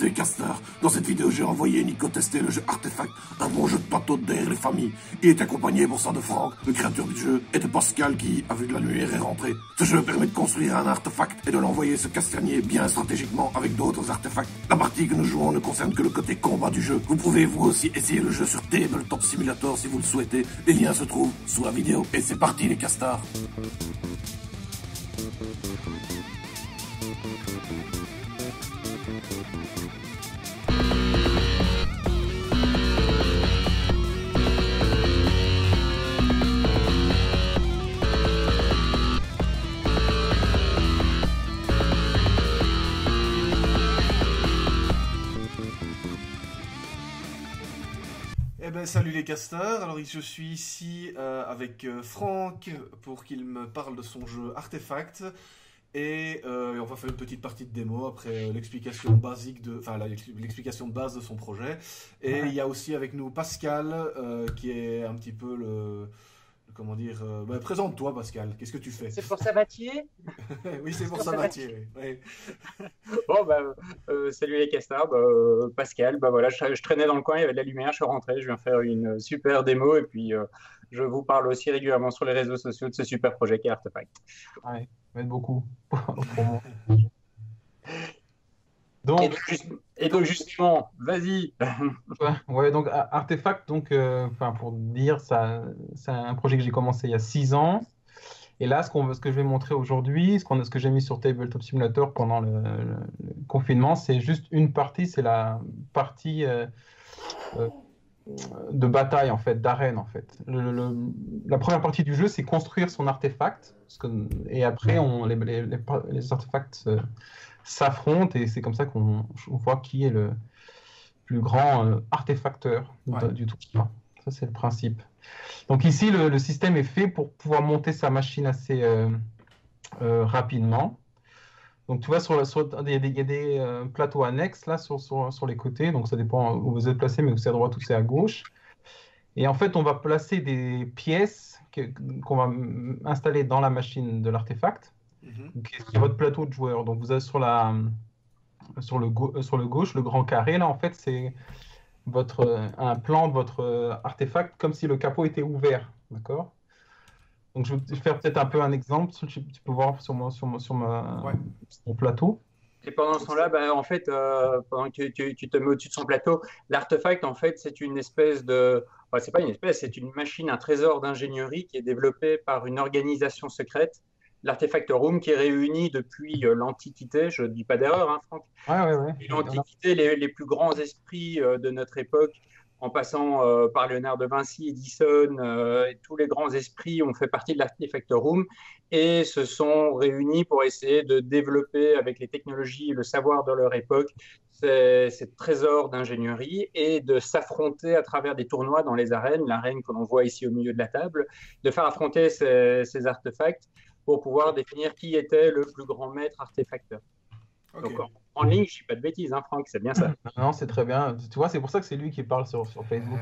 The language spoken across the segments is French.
C'est Caster. Dans cette vidéo, j'ai envoyé Nico tester le jeu Artefact, un bon jeu de plateau derrière les familles. Il est accompagné pour ça de Franck, le créateur du jeu, et de Pascal qui, avec la lumière, est rentré. Ce jeu permet de construire un artefact et de l'envoyer se casternier bien stratégiquement avec d'autres artefacts. La partie que nous jouons ne concerne que le côté combat du jeu. Vous pouvez vous aussi essayer le jeu sur Tabletop Simulator si vous le souhaitez. Les liens se trouvent sous la vidéo. Et c'est parti les castars. Salut les casters, alors je suis ici avec Franck pour qu'il me parle de son jeu Artefact et on va faire une petite partie de démo après l'explication basique l'explication de base de son projet. Et il y a aussi avec nous Pascal qui est un petit peu comment dire, présente-toi Pascal, qu'est-ce que tu fais? C'est pour Sabatier? Oui, c'est pour Sabatier. Oui. Bon, salut les castars, Pascal, voilà, je traînais dans le coin, il y avait de la lumière, je suis rentré, je viens faire une super démo et puis je vous parle aussi régulièrement sur les réseaux sociaux de ce super projet qui est Artefact. Ouais, m'aide beaucoup pour moi. Et donc justement, vas-y. Ouais, donc Artefact, pour dire, c'est un projet que j'ai commencé il y a 6 ans. Et là, ce que je vais montrer aujourd'hui, ce que j'ai mis sur Tabletop Simulator pendant le confinement, c'est juste une partie, c'est la partie de bataille, en fait, d'arène, en fait. La première partie du jeu, c'est construire son artefact. Et après, les artefacts s'affrontent et c'est comme ça qu'on voit qui est le plus grand artefacteur du tournoi. Ça, c'est le principe. Donc ici, le système est fait pour pouvoir monter sa machine assez rapidement. Donc tu vois, il y a des plateaux annexes là sur les côtés. Donc ça dépend où vous êtes placé, mais c'est à droite ou c'est à gauche. Et en fait, on va placer des pièces qu'on va installer dans la machine de l'artefact. C'est votre plateau de joueur. Donc vous avez sur le gauche, le grand carré, là, en fait, c'est un plan de votre artefact comme si le capot était ouvert. D'accord? Donc je vais faire peut-être un peu un exemple. Tu peux voir sur mon plateau. Et pendant ce temps-là, en fait, pendant que tu te mets au-dessus de son plateau, l'artefact, en fait, c'est une espèce de... Enfin, c'est pas une espèce, c'est une machine, un trésor d'ingénierie qui est développé par une organisation secrète, l'Artefact Room, qui est réuni depuis l'Antiquité, je ne dis pas d'erreur, hein, Franck. Ouais. L'Antiquité, les plus grands esprits de notre époque, en passant par Léonard de Vinci, Edison, et tous les grands esprits ont fait partie de l'Artefact Room et se sont réunis pour essayer de développer avec les technologies et le savoir de leur époque ces trésors d'ingénierie et de s'affronter à travers des tournois dans les arènes, l'arène que l'on voit ici au milieu de la table, de faire affronter ces artefacts pour pouvoir définir qui était le plus grand maître artefacteur. Okay. Donc en ligne, je ne dis pas de bêtises, hein, Franck, c'est bien ça. Non, c'est très bien. Tu vois, c'est pour ça que c'est lui qui parle sur Facebook.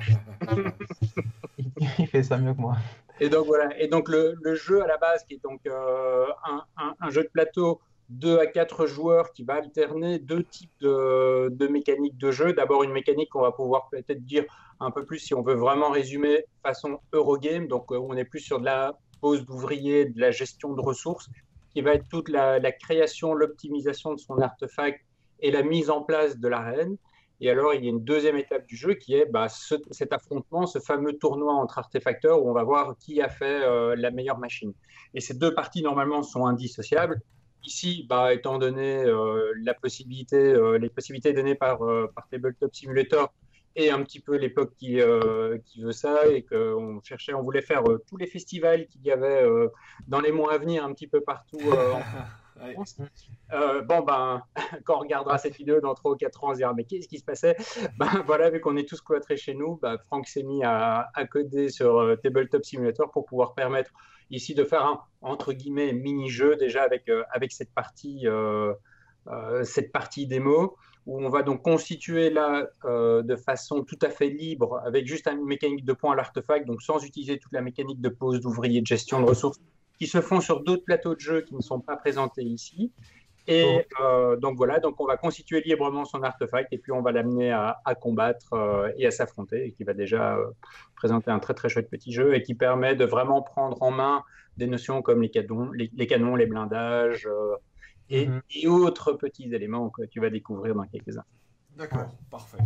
Il fait ça mieux que moi. Et donc voilà. Et donc le jeu à la base, qui est donc un jeu de plateau 2 à 4 joueurs qui va alterner deux types de mécaniques de jeu. D'abord une mécanique qu'on va pouvoir peut-être dire un peu plus si on veut vraiment résumer façon Eurogame, donc on est plus sur de la pose d'ouvriers, de la gestion de ressources, qui va être toute la création, l'optimisation de son artefact et la mise en place de l'arène. Et alors, il y a une deuxième étape du jeu qui est cet affrontement, ce fameux tournoi entre artefacteurs où on va voir qui a fait la meilleure machine. Et ces deux parties, normalement, sont indissociables. Ici, étant donné les possibilités données par Tabletop Simulator et un petit peu l'époque qui veut ça, et qu'on voulait faire tous les festivals qu'il y avait dans les mois à venir un petit peu partout en France. Quand on regardera cette vidéo dans 3 ou 4 ans, on se dira mais qu'est-ce qui se passait? Voilà, vu qu'on est tous cloîtrés chez nous, Franck s'est mis à coder sur Tabletop Simulator pour pouvoir permettre ici de faire un entre guillemets mini-jeu déjà avec cette partie démo, où on va donc constituer là de façon tout à fait libre, avec juste une mécanique de points à l'artefact, donc sans utiliser toute la mécanique de pose d'ouvriers, de gestion de ressources, qui se font sur d'autres plateaux de jeu qui ne sont pas présentés ici. Et donc voilà, donc on va constituer librement son artefact et puis on va l'amener à combattre et à s'affronter, et qui va déjà présenter un très très chouette petit jeu et qui permet de vraiment prendre en main des notions comme les canons, les blindages et autres petits éléments que tu vas découvrir dans quelques instants. D'accord, parfait.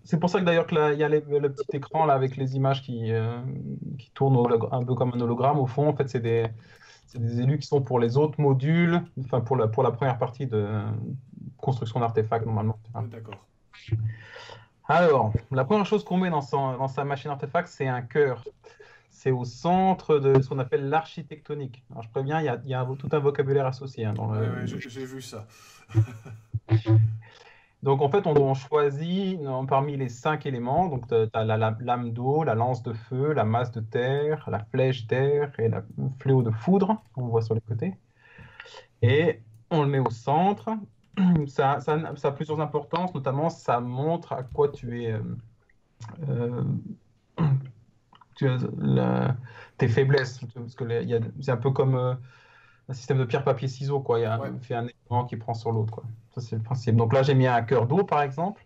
C'est pour ça que d'ailleurs il y a le petit écran là avec les images qui tournent un peu comme un hologramme. Au fond, en fait, c'est des élus qui sont pour les autres modules, enfin pour la première partie de construction d'artefacts normalement. D'accord. Alors, la première chose qu'on met dans sa machine artefact, c'est un cœur. C'est au centre de ce qu'on appelle l'architectonique. Alors je préviens, il y a tout un vocabulaire associé. Hein, j'ai vu ça. Donc en fait, on choisit parmi les 5 éléments. Donc tu as la lame d'eau, la lance de feu, la masse de terre, la flèche d'air et le fléau de foudre, qu'on voit sur les côtés. Et on le met au centre. Ça a plusieurs importances, notamment ça montre à quoi tes faiblesses. Parce que c'est un peu comme un système de pierre, papier, ciseaux, quoi. Il y a fait un élément qui prend sur l'autre, quoi. Ça, c'est le principe. Donc là, j'ai mis un cœur d'eau, par exemple.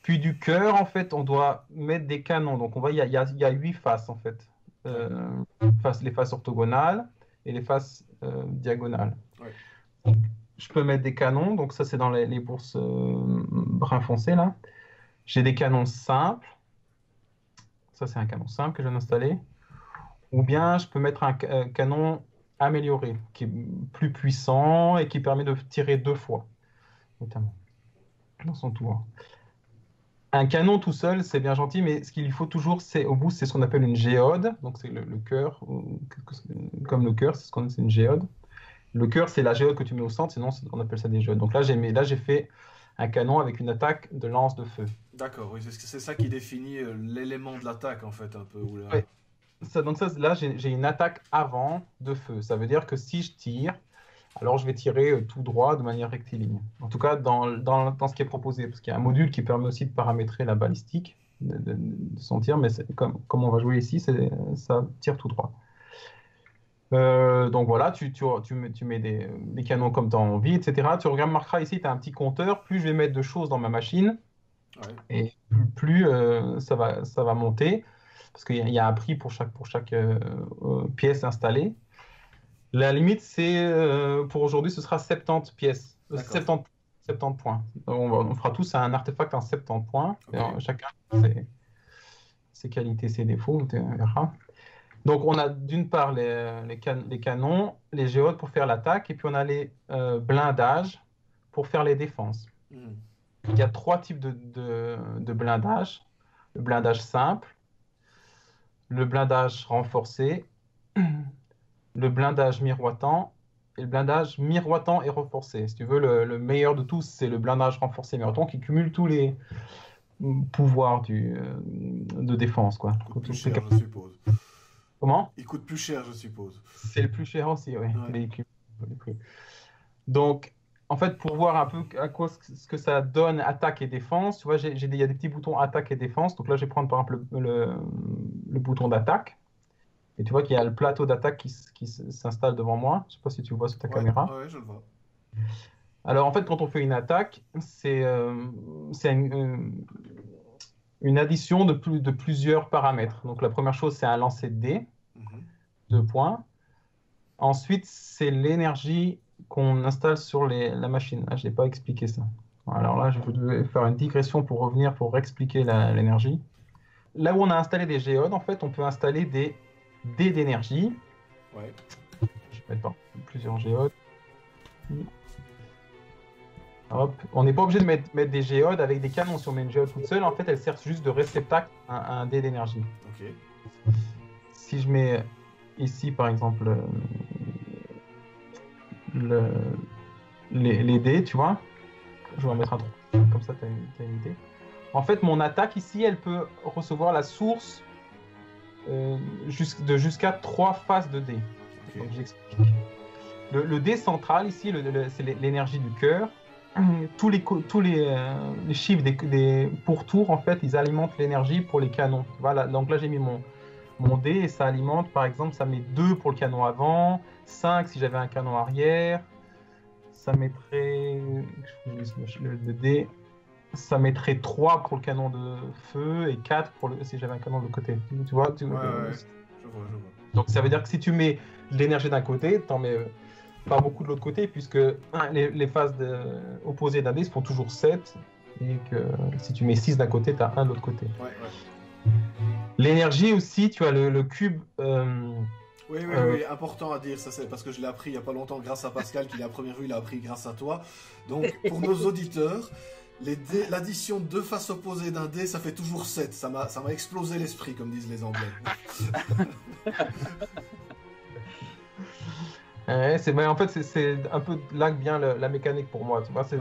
Puis du cœur, en fait, on doit mettre des canons. Donc on voit, il y a 8 faces, en fait. Les faces orthogonales et les faces diagonales. Ouais. Donc, je peux mettre des canons. Donc ça, c'est dans les bourses brun foncé, là. J'ai des canons simples. Ça, c'est un canon simple que je viens d'installer. Ou bien, je peux mettre un canon amélioré, qui est plus puissant et qui permet de tirer 2 fois, notamment, dans son tour. Un canon tout seul, c'est bien gentil, mais ce qu'il lui faut toujours, c'est au bout, c'est ce qu'on appelle une géode. Donc, c'est le cœur, comme le cœur, c'est une géode. Le cœur, c'est la géode que tu mets au centre, sinon, on appelle ça des géodes. Donc là, j'ai fait un canon avec une attaque de lance de feu. D'accord, oui, c'est ça qui définit l'élément de l'attaque, en fait, un peu. Oui. Là, j'ai une attaque avant de feu. Ça veut dire que si je tire, alors je vais tirer tout droit de manière rectiligne. En tout cas, dans ce qui est proposé. Parce qu'il y a un module qui permet aussi de paramétrer la balistique de son tir, mais comme on va jouer ici, ça tire tout droit. Donc voilà, tu mets des canons comme tu as envie, etc. Tu remarqueras ici, tu as un petit compteur. Plus je vais mettre de choses dans ma machine, et plus ça va monter. Parce qu'il y a un prix pour chaque pièce installée. La limite, c'est pour aujourd'hui, ce sera 70 pièces, 70 points. On fera tous un artefact en 70 points. Okay. Chacun ses qualités, ses défauts, on verra. Donc on a d'une part les canons, les géodes pour faire l'attaque, et puis on a les blindages pour faire les défenses. Il y a 3 types de blindage. Le blindage simple, le blindage renforcé, le blindage miroitant et le blindage miroitant et renforcé. Si tu veux, le meilleur de tous, c'est le blindage renforcé miroitant qui cumule tous les pouvoirs de défense, quoi. Il coûte plus cher, je suppose. Comment ? Il coûte plus cher, je suppose. C'est le plus cher aussi, oui. Donc, en fait, pour voir un peu à quoi ce que ça donne attaque et défense, tu vois, il y a des petits boutons attaque et défense. Donc là, je vais prendre par exemple le bouton d'attaque. Et tu vois qu'il y a le plateau d'attaque qui s'installe devant moi. Je ne sais pas si tu le vois sur ta caméra. Oui, je le vois. Alors en fait, quand on fait une attaque, c'est une addition de plusieurs paramètres. Donc la première chose, c'est un lancer de dés, 2 points. Ensuite, c'est l'énergie qu'on installe sur la machine. Là, je n'ai pas expliqué ça. Alors là, je vais faire une digression pour revenir, pour expliquer l'énergie. Là où on a installé des géodes, en fait, on peut installer des dés d'énergie. Ouais. Je vais mettre plusieurs géodes. Hop. On n'est pas obligé de mettre des géodes avec des canons. Si on met une géode toute seule, en fait, elle sert juste de réceptacle à un dé d'énergie. Okay. Si je mets ici, par exemple, les dés, tu vois, je vais en mettre un 3, comme ça, tu as une idée. En fait, mon attaque ici, elle peut recevoir la source jusqu'à 3 faces de dés. Okay. Donc, j'explique. Le dé central, ici, c'est l'énergie du cœur. Tous les chiffres des pourtours, en fait, ils alimentent l'énergie pour les canons. Voilà. Donc là, j'ai mis mon dé et ça alimente, par exemple, ça met 2 pour le canon avant, 5 si j'avais un canon arrière, ça mettrait le dé, ça mettrait 3 pour le canon de feu et 4 pour si j'avais un canon de l'autre côté. Tu vois, je vois. Donc ça veut dire que si tu mets de l'énergie d'un côté, t'en mets pas beaucoup de l'autre côté, puisque les phases opposées d'un dé se font toujours 7, et que si tu mets 6 d'un côté, tu as 1 de l'autre côté. L'énergie aussi, tu as le cube... Oui, important à dire, ça c'est parce que je l'ai appris il n'y a pas longtemps grâce à Pascal, qui l'a à première vue, il a appris grâce à toi. Donc pour nos auditeurs, l'addition de 2 faces opposées d'un dé, ça fait toujours 7. Ça m'a explosé l'esprit, comme disent les Anglais. Mais en fait, c'est un peu là que vient la mécanique pour moi. Tu vois, tu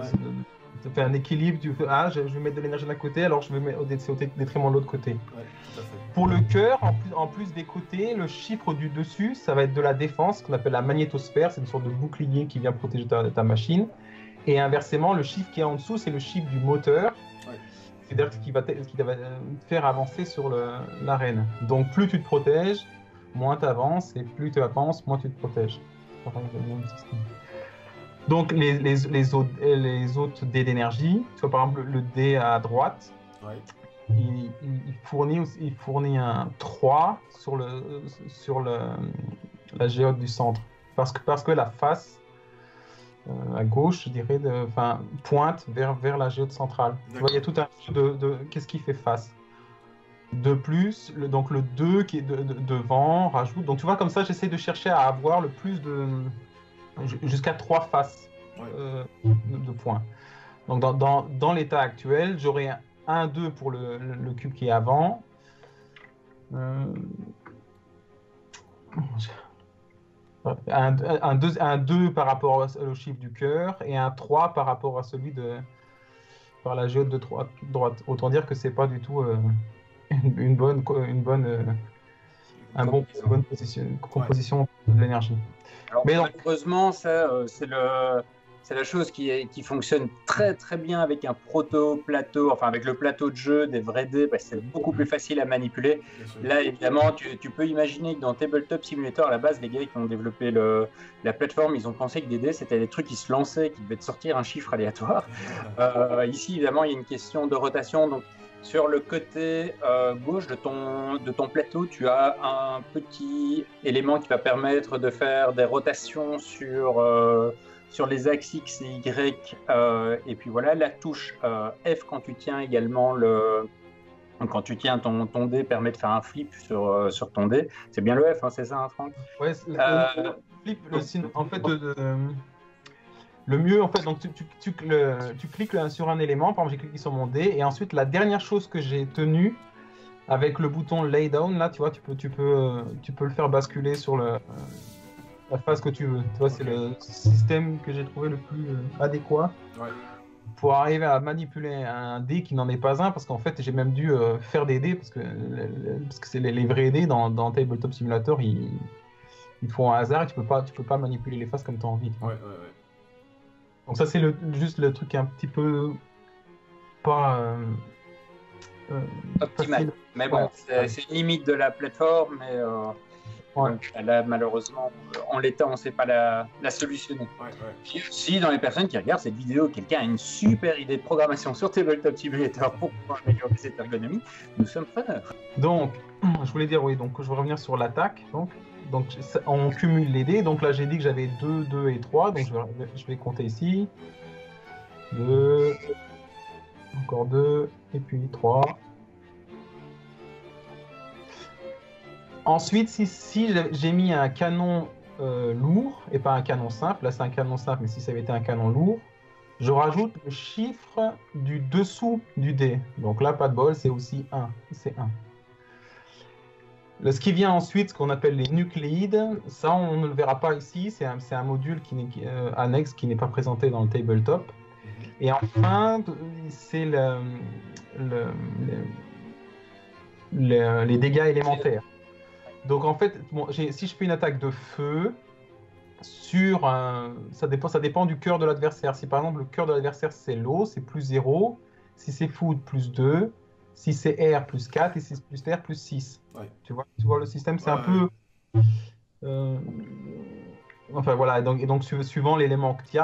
fais un équilibre, tu fais je vais mettre de l'énergie d'un côté, alors je vais mettre au détriment de l'autre côté. Ouais, tout à fait. Pour le cœur, en plus des côtés, le chiffre du dessus, ça va être de la défense, qu'on appelle la magnétosphère, c'est une sorte de bouclier qui vient protéger ta machine. Et inversement, le chiffre qui est en dessous, c'est le chiffre du moteur. C'est-à-dire ce qui va te faire avancer sur l'arène. Donc plus tu te protèges, moins tu avances, et plus tu avances, moins tu te protèges. Donc les autres dés d'énergie, tu vois par exemple le dé à droite, il fournit un 3 sur la géode du centre. Parce que la face à gauche, je dirais, pointe vers la géode centrale. Tu vois, il y a tout un jeu de qu'est-ce qui fait face. De plus, donc le 2 qui est devant rajoute. Donc tu vois, comme ça, j'essaie de chercher à avoir le plus jusqu'à 3 faces de points. Donc dans l'état actuel, j'aurais 1, 2 pour le cube qui est avant. Un 2 par rapport au chiffre du cœur et un 3 par rapport à celui par la géode de droite. Autant dire que c'est pas du tout une bonne composition de l'énergie. Alors, malheureusement, ça, c'est la chose qui fonctionne très très bien avec un proto-plateau, enfin avec le plateau de jeu des vrais dés, c'est beaucoup plus facile à manipuler. Là, évidemment, tu peux imaginer que dans Tabletop Simulator, à la base, les gars qui ont développé la plateforme, ils ont pensé que des dés, c'était des trucs qui se lançaient, qui devaient te sortir un chiffre aléatoire. Ici, évidemment, il y a une question de rotation. Donc, sur le côté gauche de ton plateau, tu as un petit élément qui va permettre de faire des rotations sur les axes X et Y. Et puis voilà, la touche F quand tu tiens également quand tu tiens ton dé permet de faire un flip sur ton dé. C'est bien le F, hein, c'est ça, hein, Franck? Ouais, le flip, en fait, le mieux, en fait, donc tu cliques sur un élément, par exemple, j'ai cliqué sur mon dé, et ensuite, la dernière chose que j'ai tenue, avec le bouton lay down, là, tu vois, tu peux le faire basculer sur la phase que tu veux. Tu vois, c'est le système que j'ai trouvé le plus adéquat pour arriver à manipuler un dé qui n'en est pas un, parce qu'en fait, j'ai même dû faire des dés, parce que c'est les vrais dés dans Tabletop Simulator, ils te font un hasard, et tu peux pas manipuler les phases comme tu as envie. Donc ça, c'est juste le truc un petit peu pas optimal. Facile. Mais bon, c'est une limite de la plateforme, mais donc, là, malheureusement, en l'état, on ne sait pas la solutionner. Si dans les personnes qui regardent cette vidéo, quelqu'un a une super idée de programmation sur Tabletop Simulator pour pouvoir améliorer cette ergonomie, nous sommes preneurs. Donc, je voulais dire, donc je vais revenir sur l'attaque. Donc, on cumule les dés. Donc là, j'ai dit que j'avais 2, 2 et 3. Donc, je vais compter ici. 2, encore 2, et puis 3. Ensuite, si j'ai mis un canon lourd, et pas un canon simple, là c'est un canon simple, mais si ça avait été un canon lourd, je rajoute le chiffre du dessous du dé. Donc là, pas de bol, c'est aussi 1. C'est 1. Ce qui vient ensuite, ce qu'on appelle les nucléides, ça on ne le verra pas ici, c'est un module annexe qui n'est pas présenté dans le tabletop. Et enfin, c'est les dégâts élémentaires. Donc en fait, si je fais une attaque de feu, ça dépend du cœur de l'adversaire. Si par exemple le cœur de l'adversaire c'est l'eau, c'est plus 0. Si c'est foudre, plus 2. Si c'est air, plus 4. Et si c'est plus terre, plus 6. Tu vois le système, c'est un peu... Enfin voilà, et donc suivant l'élément que tu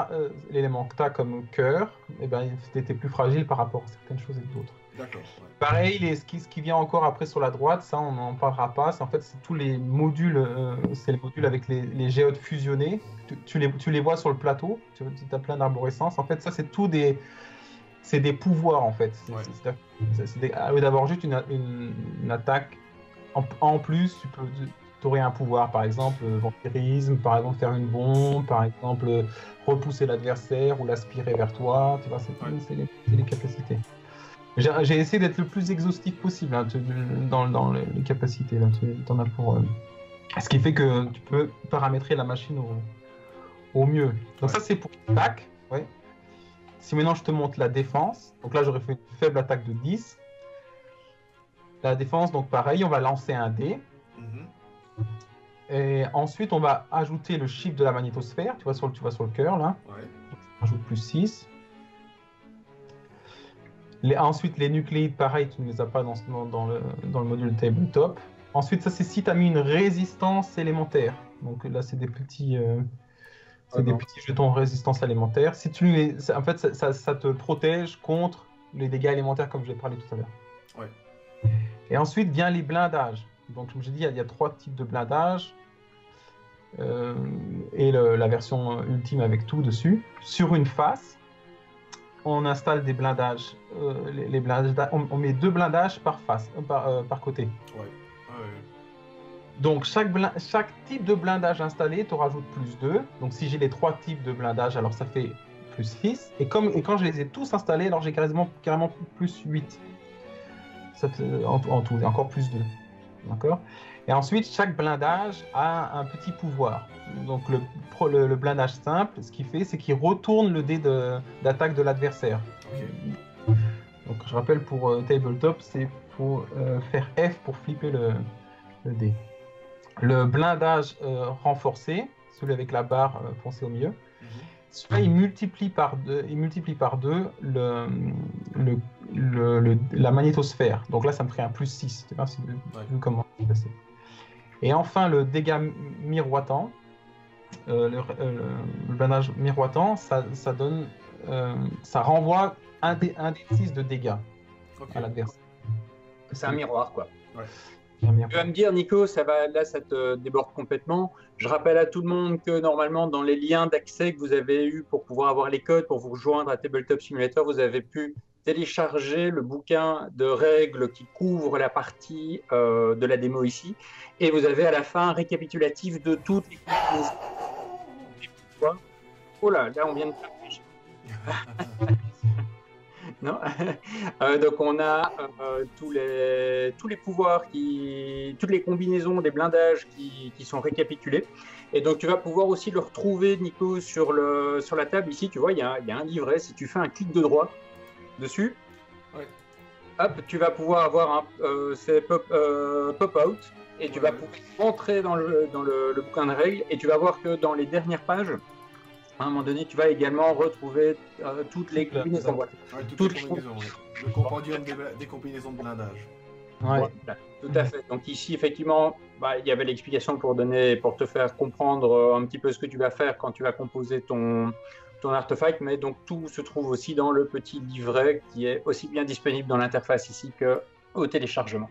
as comme cœur, eh ben, tu étais plus fragile par rapport à certaines choses et d'autres. D'accord. Ouais. Pareil, ce qui vient encore après sur la droite, ça on n'en parlera pas, c'est en fait c'est tous les modules, c'est les modules avec les géodes fusionnés, tu les vois sur le plateau, tu as plein d'arborescences, en fait ça c'est des pouvoirs en fait. Au lieu d'avoir juste une attaque, en plus tu aurais un pouvoir, par exemple vampirisme, par exemple faire une bombe, par exemple repousser l'adversaire ou l'aspirer vers toi, tu vois, c'est les capacités. J'ai essayé d'être le plus exhaustif possible hein, dans les capacités. Là, tu en as pour, ce qui fait que tu peux paramétrer la machine au mieux. Donc ça c'est pour l'attaque. Ouais. Si maintenant je te montre la défense, donc là j'aurais fait une faible attaque de 10. La défense, donc pareil, on va lancer un dé. Et ensuite on va ajouter le chiffre de la magnétosphère, tu vois sur le cœur là. Ouais. On ajoute plus 6. Ensuite, les nucléides, pareil, tu ne les as pas dans le module tabletop. Ensuite, ça c'est si tu as mis une résistance élémentaire. Donc là, c'est des petits, petits jetons résistance élémentaire. Si en fait, ça te protège contre les dégâts élémentaires, comme je l'ai parlé tout à l'heure. Ouais. Et ensuite, vient les blindages. Donc, comme je dis, il y a 3 types de blindage. Et la version ultime avec tout dessus. Sur une face, on installe des blindages. Les blindages on met 2 blindages par face, par côté. Ouais. Ouais. Donc chaque type de blindage installé te rajoute plus 2. Donc si j'ai les 3 types de blindage, alors ça fait plus 6. Et quand je les ai tous installés, alors j'ai carrément plus 8. En tout, et encore plus 2. D'accord ? Et ensuite, chaque blindage a un petit pouvoir. Donc le blindage simple, ce qu'il fait, c'est qu'il retourne le dé d'attaque de l'adversaire. Okay. Donc je rappelle pour tabletop, c'est pour faire F pour flipper le dé. Le blindage renforcé, celui avec la barre foncée au milieu, celui-là il multiplie par 2 la magnétosphère. Donc là ça me ferait un plus 6. Tu vois, comment c'est passé. Et enfin, le dégât miroitant, le blindage miroitant, ça donne, ça renvoie un des 6 de dégâts à l'adversaire. C'est un miroir, quoi. Ouais. Tu vas me dire, Nico, là, ça te déborde complètement. Je rappelle à tout le monde que normalement, dans les liens d'accès que vous avez eu pour pouvoir avoir les codes pour vous rejoindre à Tabletop Simulator, vous avez pu télécharger le bouquin de règles qui couvre la partie de la démo ici. Et vous avez à la fin un récapitulatif de toutes les combinaisons. Oh là, on vient de faire. Non. Donc on a tous les pouvoirs, toutes les combinaisons des blindages qui sont récapitulés. Et donc tu vas pouvoir aussi le retrouver, Nico, sur la table ici. Tu vois, il y a un livret. Si tu fais un clic de droit dessus, ouais. Hop, tu vas pouvoir avoir c'est pop-out. Et tu vas pouvoir entrer dans le bouquin de règles et tu vas voir que dans les dernières pages, à un moment donné, tu vas également retrouver toutes les combinaisons. Toutes les combinaisons, le compendium des combinaisons de blindage. Ouais. Voilà, tout à fait. Donc ici, effectivement, il y avait l'explication pour te faire comprendre un petit peu ce que tu vas faire quand tu vas composer ton artefact, mais donc tout se trouve aussi dans le petit livret qui est aussi bien disponible dans l'interface ici qu'au téléchargement.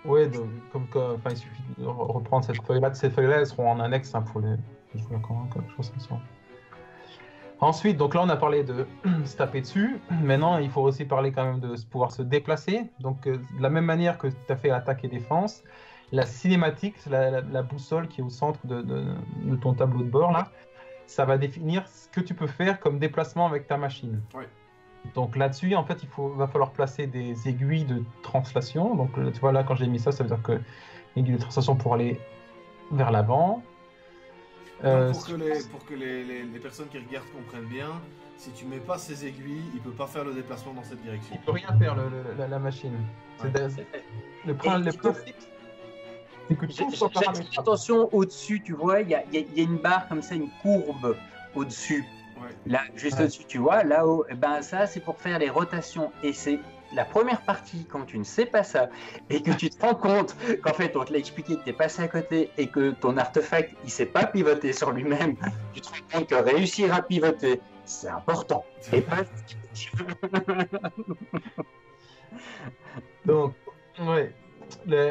Oui, il suffit de reprendre cette feuille-là. Ces feuilles-là, elles seront en annexe pour les. Je vois comment quelque chose comme ça. Ensuite, donc là, on a parlé de se taper dessus. Maintenant, il faut aussi parler quand même de pouvoir se déplacer. Donc, de la même manière que tu as fait attaque et défense, la cinématique, la boussole qui est au centre de ton tableau de bord, là, ça va définir ce que tu peux faire comme déplacement avec ta machine. Oui. Donc là-dessus, en fait, va falloir placer des aiguilles de translation. Donc tu vois là, quand j'ai mis ça, ça veut dire que l'aiguille de translation pour aller vers l'avant. Pour que les personnes qui regardent comprennent bien, si tu mets pas ces aiguilles, il peut pas faire le déplacement dans cette direction. Il peut rien faire la machine. Ouais. Le principe, c'est que tout soit paramétré. Attention, au-dessus, tu vois, il y a une barre comme ça, une courbe au-dessus. Ouais. Là, juste au-dessus, tu vois, là-haut, ça c'est pour faire les rotations et c'est la première partie, quand tu ne sais pas ça, et que tu te rends compte qu'en fait, on te l'a expliqué, que tu es passé à côté, et que ton artefact, il ne sait pas pivoter sur lui-même, tu te rends compte que réussir à pivoter, c'est important. Et pas... Donc, ouais.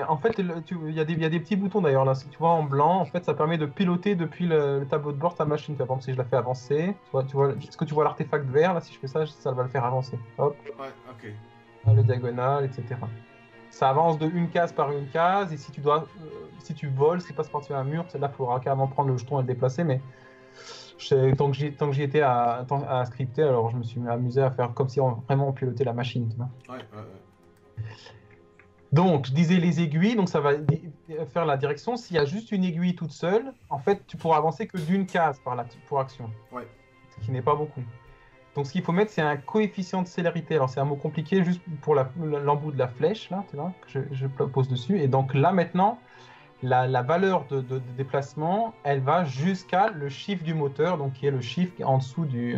En fait, il y a des petits boutons d'ailleurs là. Si tu vois en blanc, en fait, ça permet de piloter depuis le tableau de bord ta machine. Par exemple, si je la fais avancer, est-ce que tu vois l'artefact vert là? Si je fais ça, ça va le faire avancer. Hop, Ouais, ok. le diagonale, etc. Ça avance de une case par une case. Et si si tu voles, si tu passes par-dessus un mur, là, il faudra carrément prendre le jeton et le déplacer. Mais tant que j'y étais à scripter, alors je me suis amusé à faire comme si on vraiment pilotait la machine. Tu vois. Ouais. Donc, je disais les aiguilles, donc ça va faire la direction. S'il y a juste une aiguille toute seule, en fait, tu pourras avancer que d'une case pour action. Ouais. Ce qui n'est pas beaucoup. Donc, ce qu'il faut mettre, c'est un coefficient de célérité. Alors, c'est un mot compliqué, juste pour l'embout de la flèche, là, tu vois, que je pose dessus. Et donc, là, maintenant, la valeur de déplacement, elle va jusqu'à le chiffre du moteur, donc qui est le chiffre en dessous du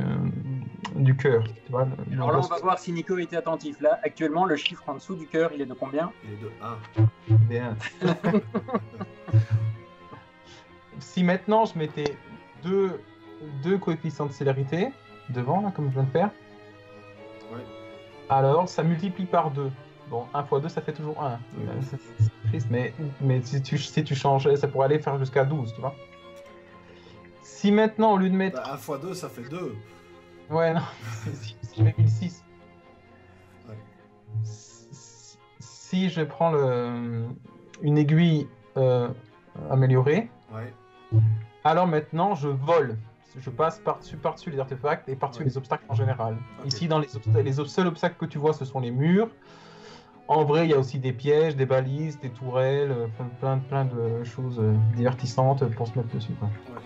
cœur. Tu vois, alors là, on va voir si Nico était attentif. Là, actuellement, le chiffre en dessous du cœur, il est de combien? Il est de 1. Bien. Si maintenant je mettais deux coefficients de célérité devant, là, comme je viens de faire, Ouais. alors ça multiplie par 2. Bon, 1 fois 2, ça fait toujours 1. Oui. C'est triste, mais si tu changes, ça pourrait aller faire jusqu'à 12, tu vois. Si maintenant, au lieu de mettre... Bah, 1 fois 2, ça fait 2. Ouais, non, si je mets 1006. Ouais. Si je prends une aiguille améliorée, Ouais. alors maintenant je vole. Je passe par-dessus les artefacts et par-dessus les obstacles en général. Ok. Ici, dans les seuls obstacles que tu vois, ce sont les murs. En vrai, il y a aussi des pièges, des balises, des tourelles, plein de choses divertissantes pour se mettre dessus, quoi. Ouais.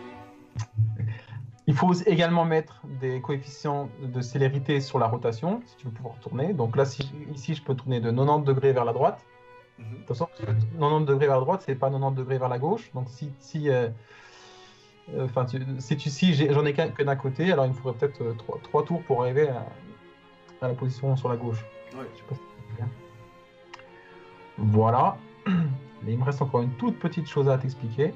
Il faut également mettre des coefficients de célérité sur la rotation, si tu veux pouvoir tourner. Donc là, ici, je peux tourner de 90 degrés vers la droite. Mhm. De toute façon, 90 degrés vers la droite, c'est pas 90 degrés vers la gauche. Donc si j'en ai que d'un côté, alors il me faudrait peut-être 3 tours pour arriver à la position sur la gauche. Ouais. Je sais pas si c'est bien. Voilà. Mais il me reste encore une toute petite chose à t'expliquer.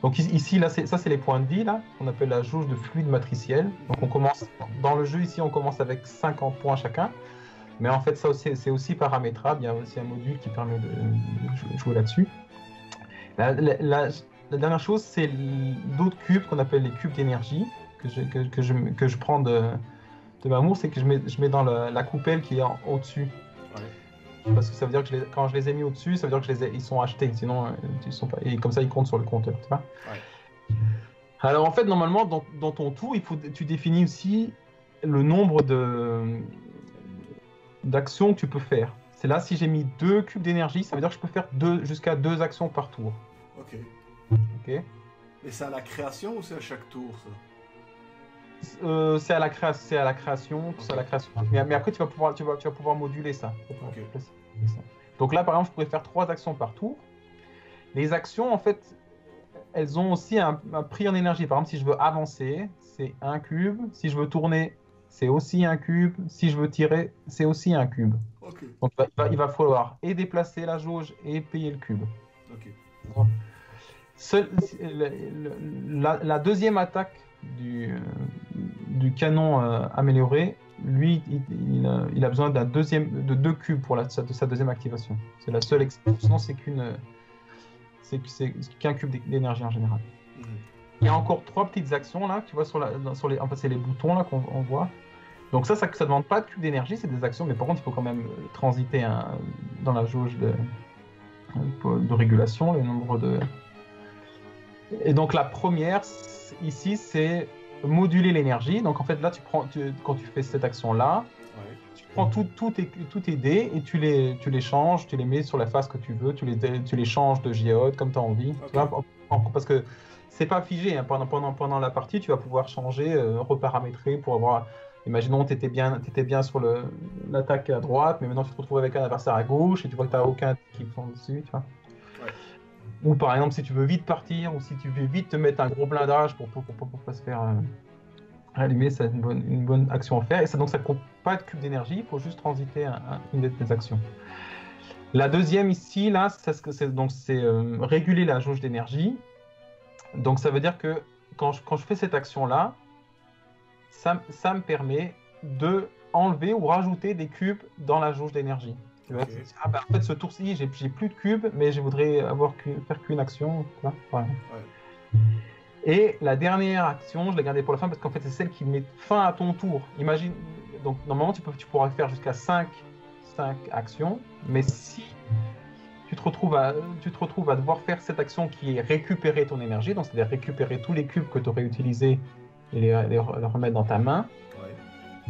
Donc ici, là, ça c'est les points de vie, là, qu'on appelle la jauge de fluide matriciel. Donc on commence, dans le jeu ici, on commence avec 50 points chacun. Mais en fait, ça c'est aussi paramétrable. Il y a aussi un module qui permet de jouer là-dessus. La dernière chose, c'est d'autres cubes qu'on appelle les cubes d'énergie que je prends de Mamour, c'est que je mets dans la coupelle qui est au-dessus. Ouais. Parce que ça veut dire que quand je les ai mis au-dessus, ça veut dire que ils sont achetés. Sinon, ils sont pas. Et comme ça, ils comptent sur le compteur. Tu vois. Ouais. Alors en fait, normalement, dans ton tour, tu définis aussi le nombre d'actions que tu peux faire. C'est là, si j'ai mis 2 cubes d'énergie, ça veut dire que je peux faire jusqu'à 2 actions par tour. Ok. Ok. Et c'est à la création ou c'est à chaque tour, ça? C'est à la création. C'est à la création. Mais après, tu vas pouvoir moduler ça. Ok. Donc là, par exemple, je pourrais faire 3 actions par tour. Les actions, en fait, elles ont aussi un prix en énergie. Par exemple, si je veux avancer, c'est 1 cube. Si je veux tourner, c'est aussi 1 cube. Si je veux tirer, c'est aussi 1 cube. Ok. Donc il va falloir et déplacer la jauge et payer le cube. Ok. La deuxième attaque du canon amélioré, lui, il a besoin de 2 cubes pour de sa deuxième activation. C'est la seule exception, c'est qu'un cube d'énergie en général. Mhm. Il y a encore 3 petites actions là, tu vois, en fait, c'est les boutons là qu'on voit. Donc ça demande pas de cube d'énergie, c'est des actions, mais par contre, il faut quand même transiter dans la jauge de régulation, le nombre de... Et donc la première, ici, c'est moduler l'énergie. Donc en fait, là, quand tu fais cette action-là, Ouais. tu prends tous tes dés et tu les changes, tu les mets sur la face que tu veux, tu les changes de géode comme tu as envie. Ok. Tu vois, parce que c'est pas figé, hein. Pendant la partie, tu vas pouvoir changer, reparamétrer pour avoir... Imaginons que tu étais bien sur l'attaque à droite, mais maintenant tu te retrouves avec un adversaire à gauche et tu vois que tu n'as aucun qui prend dessus. Tu vois. Ouais. Ou par exemple, si tu veux vite partir, ou si tu veux vite te mettre un gros blindage pour pas se faire Rallumer, c'est une bonne action à faire. Et ça, donc, ça ne compte pas de cube d'énergie, il faut juste transiter une des actions. La deuxième ici, là, c'est réguler la jauge d'énergie. Donc, ça veut dire que quand je fais cette action-là, ça me permet de enlever ou rajouter des cubes dans la jauge d'énergie. En fait, ce tour-ci, j'ai plus de cubes, mais je voudrais faire qu'une action. Là. Ouais. Et la dernière action, je l'ai gardée pour la fin parce qu'en fait, c'est celle qui met fin à ton tour. Imagine, donc normalement, tu pourras faire jusqu'à 5 actions, mais si tu te retrouves à devoir faire cette action qui est récupérer ton énergie, donc c'est-à-dire récupérer tous les cubes que tu aurais utilisés et les remettre dans ta main,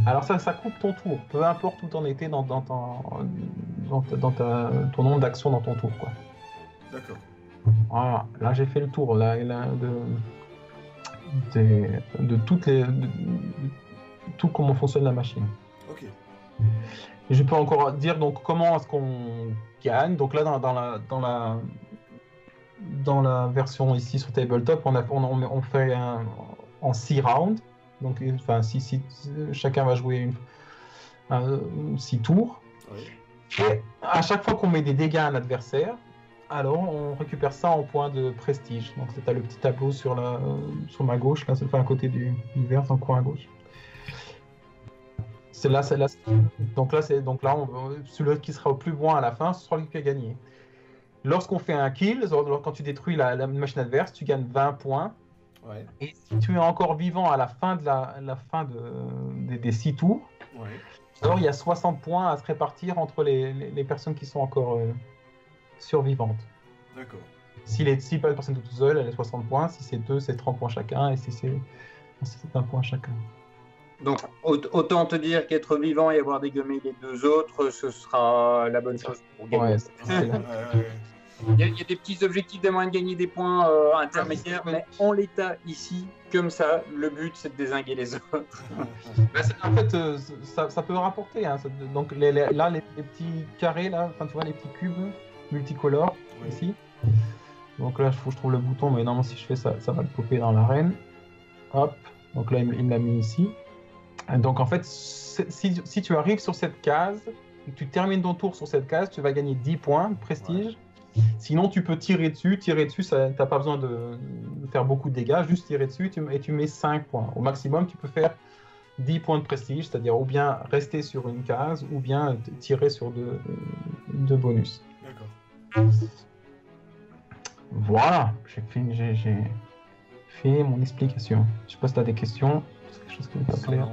alors ça coupe ton tour, peu importe où tu en étais dans ton nombre d'actions dans ton tour, quoi. D'accord. Voilà, là j'ai fait le tour de tout comment fonctionne la machine. Ok. Et je peux encore dire donc comment est-ce qu'on gagne. Donc là dans la version ici sur Tabletop, on fait en 6 rounds. Donc enfin chacun va jouer 6 tours. Oui. Et à chaque fois qu'on met des dégâts à un adversaire, alors on récupère ça en points de prestige. Donc c'est le petit tableau sur ma gauche, là, à côté du vert, dans le coin à gauche. Donc là, celui qui sera au plus bon à la fin, ce sera lui qui a gagné. Lorsqu'on fait un kill, quand tu détruis la machine adverse, tu gagnes 20 points. Ouais. Et si tu es encore vivant à la fin des 6 tours, alors il y a 60 points à se répartir entre les personnes qui sont encore survivantes. D'accord. Si la personne est toute seule, elle a 60 points. Si c'est 2, c'est 30 points chacun. Et si c'est 1 point chacun. Donc, autant te dire qu'être vivant et avoir dégommé les 2 autres, ce sera la bonne chose pour gagner. Il y a des petits objectifs de moyen de gagner des points intermédiaires, mais en l'état ici, comme ça, le but c'est de dézinguer les autres. En fait, ça peut rapporter. Hein. Donc les petits carrés, là, tu vois, les petits cubes multicolores ici. Donc là, il faut que je trouve le bouton, mais normalement, si je fais ça, ça va le popper dans l'arène. Hop. Donc là, il l'a mis ici. Donc en fait, si tu arrives sur cette case, et que tu termines ton tour sur cette case, tu vas gagner 10 points de prestige. Ouais. Sinon, tu peux tirer dessus. Tirer dessus, tu n'as pas besoin de faire beaucoup de dégâts. Juste tirer dessus et tu mets 5 points. Au maximum, tu peux faire 10 points de prestige, c'est-à-dire ou bien rester sur une case, ou bien tirer sur 2 bonus. D'accord. Voilà, j'ai fait mon explication. Je sais pas si tu as des questions. C'est quelque chose qui n'est pas clair.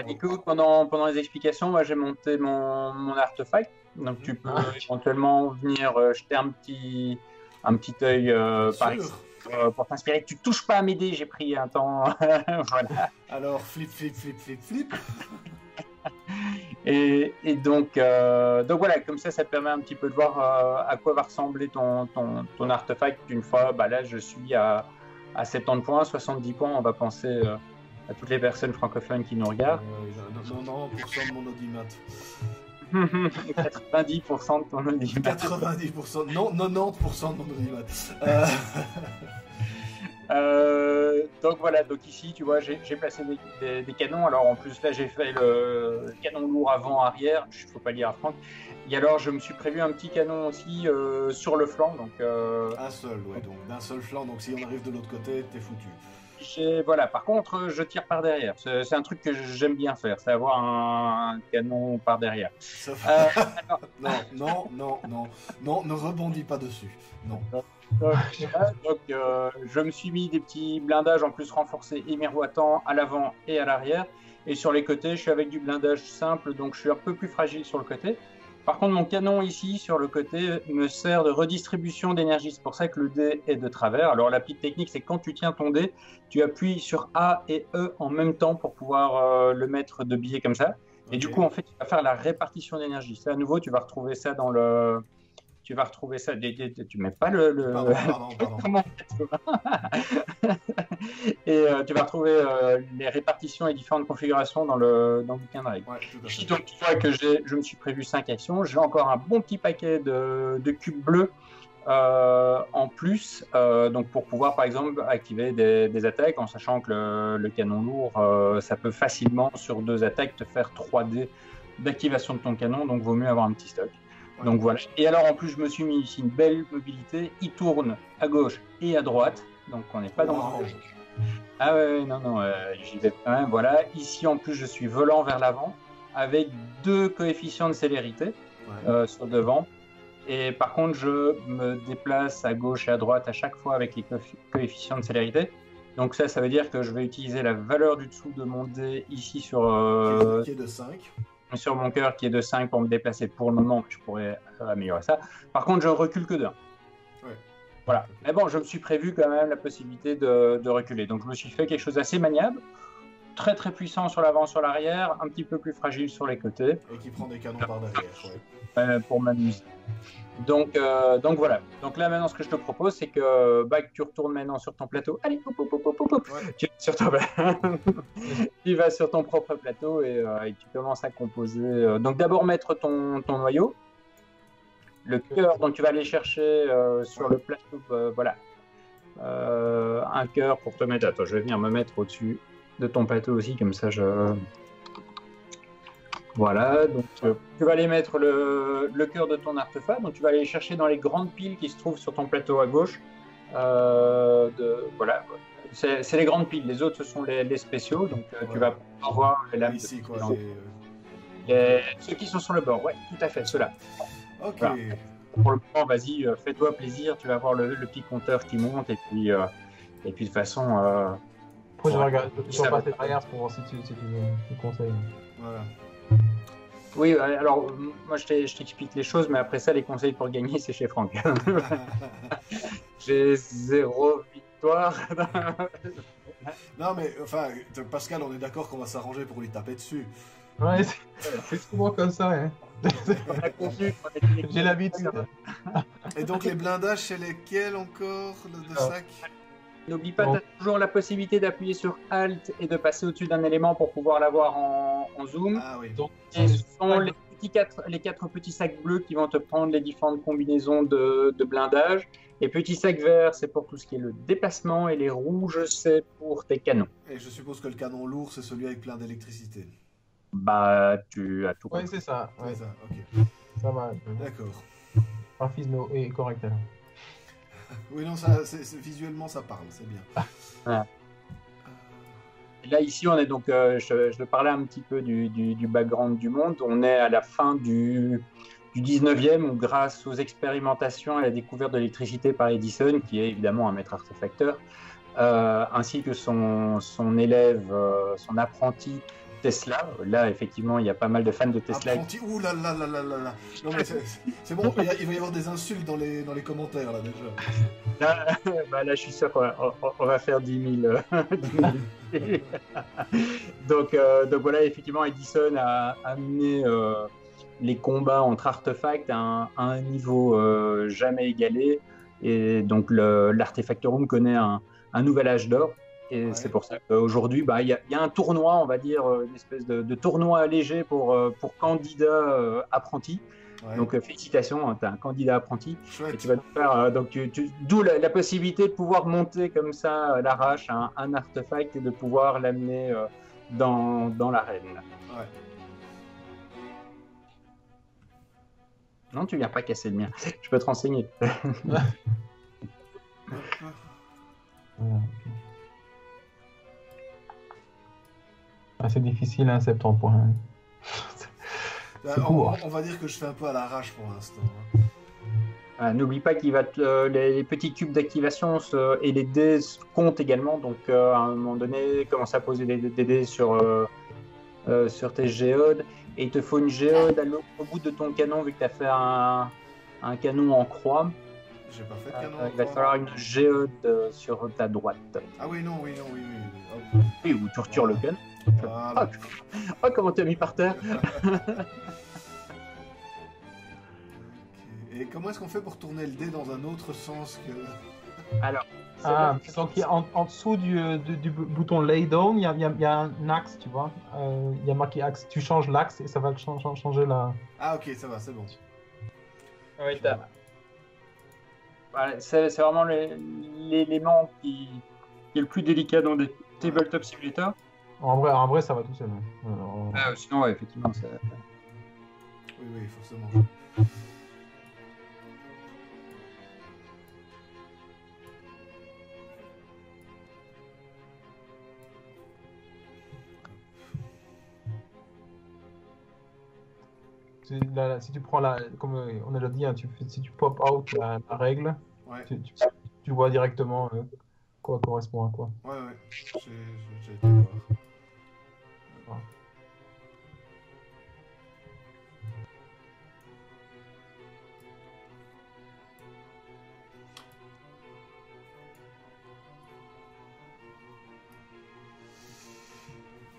Nico, pendant les explications, moi j'ai monté mon artefact. Donc tu peux éventuellement venir jeter un petit œil par ici pour t'inspirer. Tu touches pas à m'aider, j'ai pris un temps. Voilà. Alors flip. Et donc voilà, comme ça te permet un petit peu de voir à quoi va ressembler ton artefact. Une fois, là je suis à 70 points, 70 points, on va penser à toutes les personnes francophones qui nous regardent. 90% de mon audimat. 90% de ton audimat. 90%, non, 90% de mon audimat. Donc voilà, donc ici tu vois j'ai placé des canons. Alors en plus là j'ai fait le canon lourd avant-arrière, il faut pas le dire à Franck. Et alors je me suis prévu un petit canon aussi sur le flanc. Donc, un seul, ouais, donc d'un seul flanc, donc si on arrive de l'autre côté, t'es foutu. Voilà, par contre je tire par derrière, c'est un truc que j'aime bien faire, c'est avoir un canon par derrière. Non, ne rebondis pas dessus, non. Donc, je me suis mis des petits blindages en plus renforcés et miroitants à l'avant et à l'arrière, et sur les côtés je suis avec du blindage simple, donc je suis un peu plus fragile sur le côté. Par contre, mon canon ici, sur le côté, me sert de redistribution d'énergie. C'est pour ça que le dé est de travers. Alors, la petite technique, c'est que quand tu tiens ton dé, tu appuies sur A et E en même temps pour pouvoir le mettre de biais comme ça. Et du coup, en fait, tu vas faire la répartition d'énergie. Ça, à nouveau, tu vas retrouver ça dans le... Tu vas retrouver ça... Tu mets pas le... Pardon. Et tu vas retrouver les répartitions et différentes configurations dans le bouquin de règles. Ouais, donc tu vois que je me suis prévu 5 actions. J'ai encore un bon petit paquet de cubes bleus En plus, donc pour pouvoir par exemple activer des attaques, en sachant que le canon lourd, ça peut facilement sur 2 attaques te faire 3D d'activation de ton canon, donc vaut mieux avoir un petit stock. Ouais. Donc voilà. Et alors en plus, je me suis mis ici une belle mobilité. Il tourne à gauche et à droite, donc on n'est pas dans Wow. le... Ah ouais, non, j'y vais quand même. Voilà. Ici en plus, je suis volant vers l'avant avec 2 coefficients de célérité Ouais. sur devant. Et par contre, je me déplace à gauche et à droite à chaque fois avec les coefficients de célérité. Donc ça veut dire que je vais utiliser la valeur du dessous de mon dé ici sur Qui est de 5. sur mon cœur qui est de 5 pour me déplacer pour le moment, mais je pourrais améliorer ça. Par contre, je recule que d'1. Ouais. Voilà. Mais bon, je me suis prévu quand même la possibilité de reculer. Donc je me suis fait quelque chose d'assez maniable, très très puissant sur l'avant, sur l'arrière, un petit peu plus fragile sur les côtés, Et qui prend des canons par derrière. Ouais. pour m'amuser. Donc voilà. Donc là maintenant, ce que je te propose, c'est que tu retournes maintenant sur ton plateau. Allez, hop, hop, hop, hop, hop. Ouais. Tu vas sur ton propre plateau et tu commences à composer. Donc d'abord mettre ton noyau, le cœur, donc tu vas aller chercher sur le plateau, voilà, un cœur pour te mettre. Attends, je vais venir me mettre au-dessus de ton plateau aussi, comme ça Voilà, donc tu vas aller mettre le cœur de ton artefact, donc tu vas aller chercher dans les grandes piles qui se trouvent sur ton plateau à gauche. Voilà, c'est les grandes piles, les autres ce sont les spéciaux, donc tu vas pouvoir voir les lames. Ici, quoi. Ceux qui sont sur le bord, ouais, tout à fait, ceux-là. Ok. Voilà. Pour le moment, vas-y, fais-toi plaisir, tu vas voir le petit compteur qui monte, et puis de toute façon... Après, je vais regarder, je Ça vais va. passer derrière pour voir si tu veux des conseils. Voilà. Oui, alors moi je t'explique les choses, mais après ça, les conseils pour gagner, c'est chez Franck. J'ai 0 victoire. Non, mais enfin, Pascal, on est d'accord qu'on va s'arranger pour lui taper dessus. Ouais, c'est souvent comme ça, hein. On a convenu qu'on était- J'ai l'habitude. Et donc, les blindages, c'est lesquels encore de Alors, sac? N'oublie pas, Bon. tu as toujours la possibilité d'appuyer sur Alt et de passer au-dessus d'un élément pour pouvoir l'avoir en zoom. Ah oui. Donc, Et ce sont les 4 petits sacs bleus qui vont te prendre les différentes combinaisons de blindage. Les petits sacs verts, c'est pour tout ce qui est le déplacement, et les rouges, c'est pour tes canons. Et je suppose que le canon lourd, c'est celui avec plein d'électricité. Bah, tu as tout ouais, compris. c'est ça. Ouais, C'est ça, ok. ça va. D'accord. Graphisme est correct alors. Oui, non, ça, visuellement, ça parle, c'est bien. Ouais. Et là, ici, on est donc, je parlais un petit peu du background du monde. On est à la fin du 19e, où grâce aux expérimentations et à la découverte de l'électricité par Edison, qui est évidemment un maître artefacteur, ainsi que son élève, son apprenti Tesla. Là, effectivement, il y a pas mal de fans de Tesla. Apprenti, ouh là là là là là là. Non, mais c'est bon, il va y avoir des insultes dans les commentaires, là, déjà. Là, je suis sûr qu'on va faire 10 000. 10 000. donc voilà, effectivement, Edison a amené les combats entre artefacts à un niveau jamais égalé. Et donc, l'Artefactorum connaît un nouvel âge d'or. Et Ouais. c'est pour ça qu'aujourd'hui, il y a un tournoi, on va dire, une espèce de tournoi léger pour candidats apprentis. Ouais. Donc, félicitations, tu as un candidat apprenti. Et Chouette. tu vas nous faire, d'où la possibilité de pouvoir monter comme ça à l'arrache un artefact et de pouvoir l'amener dans l'arène. Ouais. Non, tu viens pas casser le mien. Je peux te renseigner. Voilà, ok. Ah, c'est difficile, hein, 70 points. Là, C'est court. on va dire que je fais un peu à l'arrache pour l'instant. N'oublie pas qu'il va les petits cubes d'activation et les dés comptent également. Donc, à un moment donné, commence à poser des dés sur tes géodes. Et il te faut une géode au bout de ton canon, vu que tu as fait un canon en croix. J'ai pas fait de canon. Il va te encore. falloir une géode sur ta droite. Ah oui, non, oui. Oui, ou tu retires le canon. Voilà. Oh, comment tu as mis par terre. Et comment est-ce qu'on fait pour tourner le dé dans un autre sens que... Alors, Ah, donc il y a en dessous du bouton lay down, il y a un axe, tu vois. Il y a marqué axe. Tu changes l'axe et ça va changer la. Ah ok, ça va, c'est bon. oui, voilà, c'est vraiment l'élément qui est le plus délicat dans des tabletop simulator. En vrai, ça va tout seul. Hein. Sinon, ouais, effectivement, ça... Oui, forcément. Si tu prends comme on a déjà dit, hein, si tu pop out la règle, Ouais. tu vois directement quoi correspond à quoi. Ouais, j'ai déjà été voir. Voilà.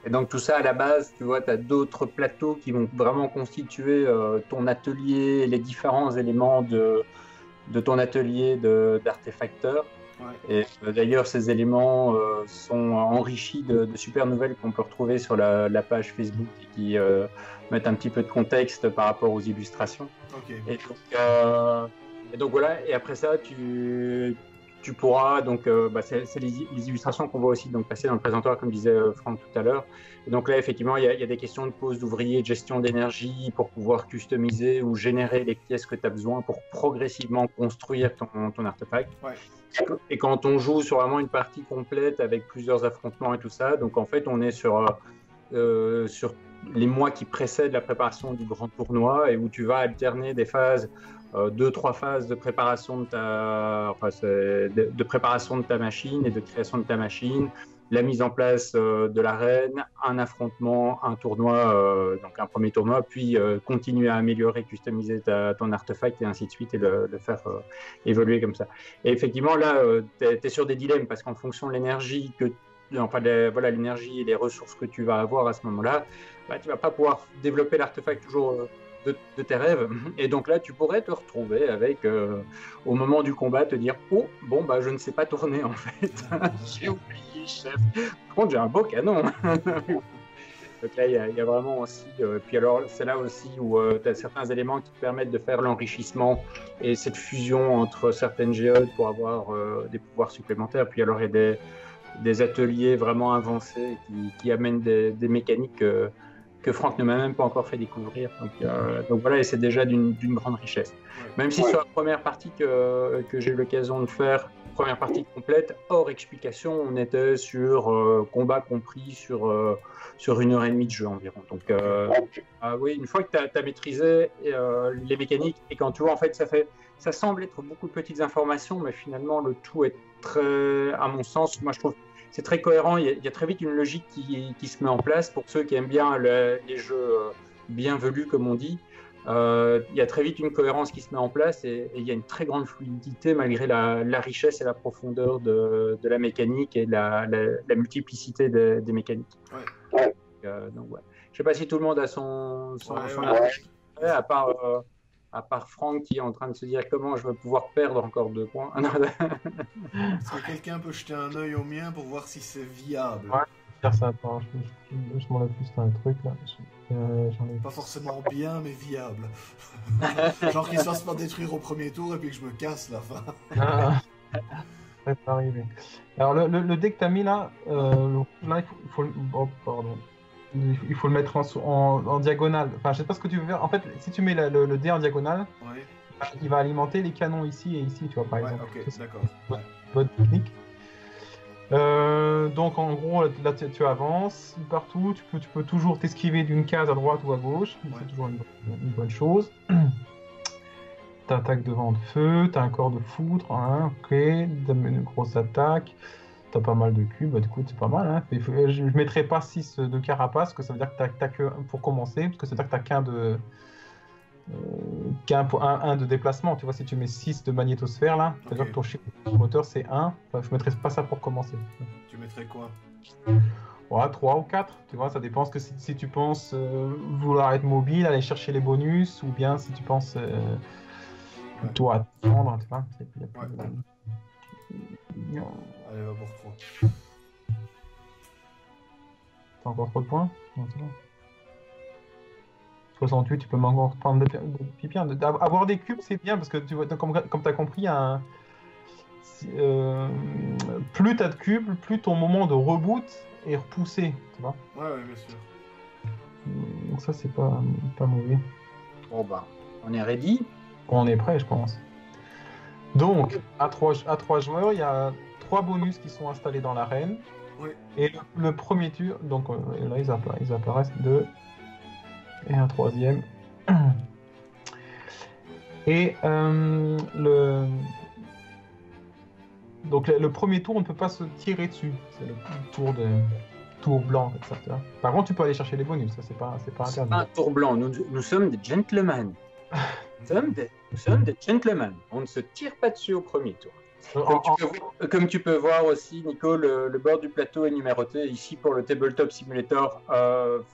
Et donc tout ça, à la base, tu vois, tu as d'autres plateaux qui vont vraiment constituer ton atelier, les différents éléments de ton atelier d'artefacteur. Ouais. Et d'ailleurs, ces éléments sont enrichis de super nouvelles qu'on peut retrouver sur la page Facebook et qui mettent un petit peu de contexte par rapport aux illustrations. Ok. Et donc voilà, et après ça, tu pourras, donc c'est les illustrations qu'on voit aussi donc, passer dans le présentoir, comme disait Franck tout à l'heure. Et donc là, effectivement, il y a des questions de pose d'ouvriers, de gestion d'énergie pour pouvoir customiser ou générer les pièces que tu as besoin pour progressivement construire ton artefact. Ouais. Et quand on joue sur vraiment une partie complète avec plusieurs affrontements et tout ça, donc en fait, on est sur les mois qui précèdent la préparation du grand tournoi et où tu vas alterner des phases, 2-3 phases de préparation de préparation de ta machine et de création de ta machine, la mise en place de l'arène, un affrontement, un tournoi, donc un premier tournoi, puis continuer à améliorer, customiser ton artefact et ainsi de suite et le faire évoluer comme ça. Et effectivement, là, tu es sur des dilemmes parce qu'en fonction de l'énergie l'énergie et les ressources que tu vas avoir à ce moment-là, tu vas pas pouvoir développer l'artefact toujours de tes rêves. Et donc là, tu pourrais te retrouver avec, au moment du combat, te dire « Oh, bon, je ne sais pas tourner, en fait. J'ai oublié, chef. Par contre, j'ai un beau canon. » Donc là, il y a vraiment aussi... puis alors, c'est là aussi où tu as certains éléments qui te permettent de faire l'enrichissement et cette fusion entre certaines géodes pour avoir des pouvoirs supplémentaires. Puis alors, il y a des ateliers vraiment avancés qui amènent des mécaniques que Franck ne m'a même pas encore fait découvrir. Donc voilà, et c'est déjà d'une grande richesse. Même si sur la première partie que j'ai eu l'occasion de faire, première partie complète, hors explication, on était sur combat compris sur 1h30 de jeu environ. Donc oui, une fois que tu as maîtrisé les mécaniques, et quand tu vois, en fait, ça semble être beaucoup de petites informations, mais finalement, le tout est très, à mon sens, moi je trouve, c'est très cohérent. Il y a très vite une logique qui se met en place pour ceux qui aiment bien les jeux bien velus, comme on dit. Il y a très vite une cohérence qui se met en place et il y a une très grande fluidité malgré la richesse et la profondeur de la mécanique et la multiplicité des mécaniques. Ouais. Donc, ouais. Je ne sais pas si tout le monde a son à part Franck qui est en train de se dire comment je vais pouvoir perdre encore 2 points. Est-ce que quelqu'un peut jeter un œil au mien pour voir si c'est viable? Ouais, faire ça. Attends, je m'en ai plus un truc là. Pas forcément bien, mais viable. Genre qu'il ne se fasse pas détruire au premier tour et puis que je me casse la fin. Ça va pas arriver. Alors le dé que tu as mis là, là il faut le mettre en diagonale. Enfin, je sais pas ce que tu veux faire. En fait, si tu mets le dé en diagonale, Ouais. il va alimenter les canons ici et ici, tu vois, par exemple. Ok, d'accord. Bonne technique. Donc en gros, là tu avances partout. Tu peux toujours t'esquiver d'une case à droite ou à gauche. Ouais. C'est toujours une bonne chose. T'attaques de vent de feu, t'as un corps de foudre, hein, ok, t'as une grosse attaque. T'as pas mal de cubes, du coup c'est pas mal. Hein. Je ne mettrai pas 6 de carapace, parce que ça veut dire que t'as que pour commencer, parce que ça veut dire que t'as qu'un de déplacement. Tu vois, si tu mets 6 de magnétosphère là, ça veut dire que ton chiffre moteur c'est 1. Enfin, je mettrai pas ça pour commencer. Tu mettrais quoi? Ouais, 3 ou 4, tu vois, ça dépend que si tu penses vouloir être mobile, aller chercher les bonus, ou bien si tu penses plutôt attendre, tu vois. Allez, va pour 3. T'as encore trop de points? Non, c'est bon. 68, tu peux encore prendre des pipi. Avoir des cubes, c'est bien, parce que tu vois, comme tu as compris, plus tu as de cubes, plus ton moment de reboot est repoussé. Tu vois, Ouais, bien sûr. donc ça, c'est pas mauvais. Bon, bah, on est ready. On est prêt, je pense. Donc, à 3 joueurs, il y a 3 bonus qui sont installés dans l'arène. Oui. Et le premier tour, donc là, ils apparaissent 2. Et un troisième. Et donc le premier tour, on ne peut pas se tirer dessus. C'est le tour blanc, etc. Par contre, tu peux aller chercher les bonus, ça c'est pas C'est interdit. pas un tour blanc, nous sommes des gentlemen. Nous sommes des gentlemen. On ne se tire pas dessus au premier tour. Comme tu peux voir aussi, Nico, le bord du plateau est numéroté. Ici, pour le Tabletop Simulator,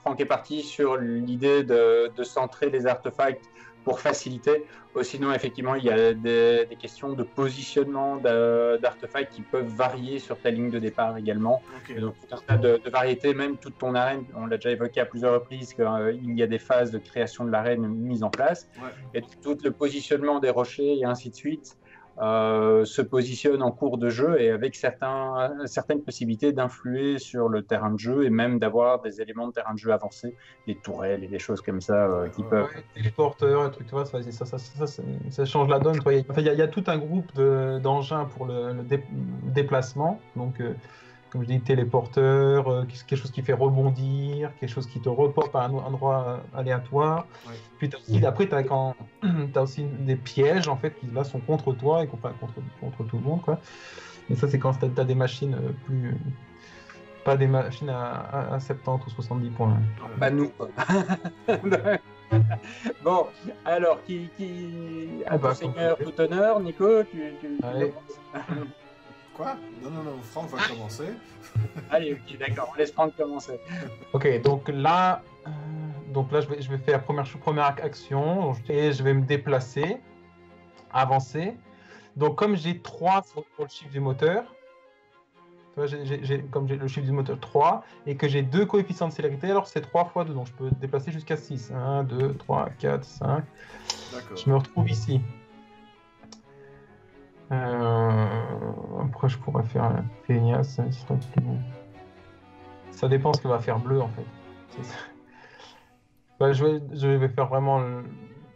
Franck est parti sur l'idée de centrer les artefacts pour faciliter. Sinon, effectivement, il y a des questions de positionnement d'artefacts qui peuvent varier sur ta ligne de départ également. Ok. Et donc, tout un tas de variétés, même toute ton arène. On l'a déjà évoqué à plusieurs reprises qu'il y a des phases de création de l'arène mises en place. Ouais. Et tout le positionnement des rochers et ainsi de suite se positionne en cours de jeu et avec certaines possibilités d'influer sur le terrain de jeu et même d'avoir des éléments de terrain de jeu avancés, des tourelles et des choses comme ça qui peuvent... Ouais, téléporteur, un truc, tu vois, ça change la donne. Il y a tout un groupe d'engins pour le déplacement. Donc, comme je dis, téléporteur, quelque chose qui fait rebondir, quelque chose qui te reporte à un endroit aléatoire. Ouais. Puis après, tu as aussi des pièges en fait, qui là sont contre toi et contre tout le monde. Quoi. Et ça, c'est quand tu as des machines plus. Pas des machines à 70 ou 70 points. Pas nous. Bon, alors, à ton seigneur, tout honneur, Nico, tu Allez. Quoi? Non, Franck va commencer. Allez, ok, d'accord, on laisse Franck commencer. Ok, donc là, je vais faire première action et je vais me déplacer, avancer. Donc comme j'ai 3 pour le chiffre du moteur, tu vois, comme j'ai le chiffre du moteur 3 et que j'ai 2 coefficients de célérité, alors c'est 3 fois 2, donc je peux déplacer jusqu'à 6. 1, 2, 3, 4, 5. D'accord. Je me retrouve ici. Après, je pourrais faire un feignasse. Ça dépend ce que va faire bleu en fait. Bah, je vais faire vraiment le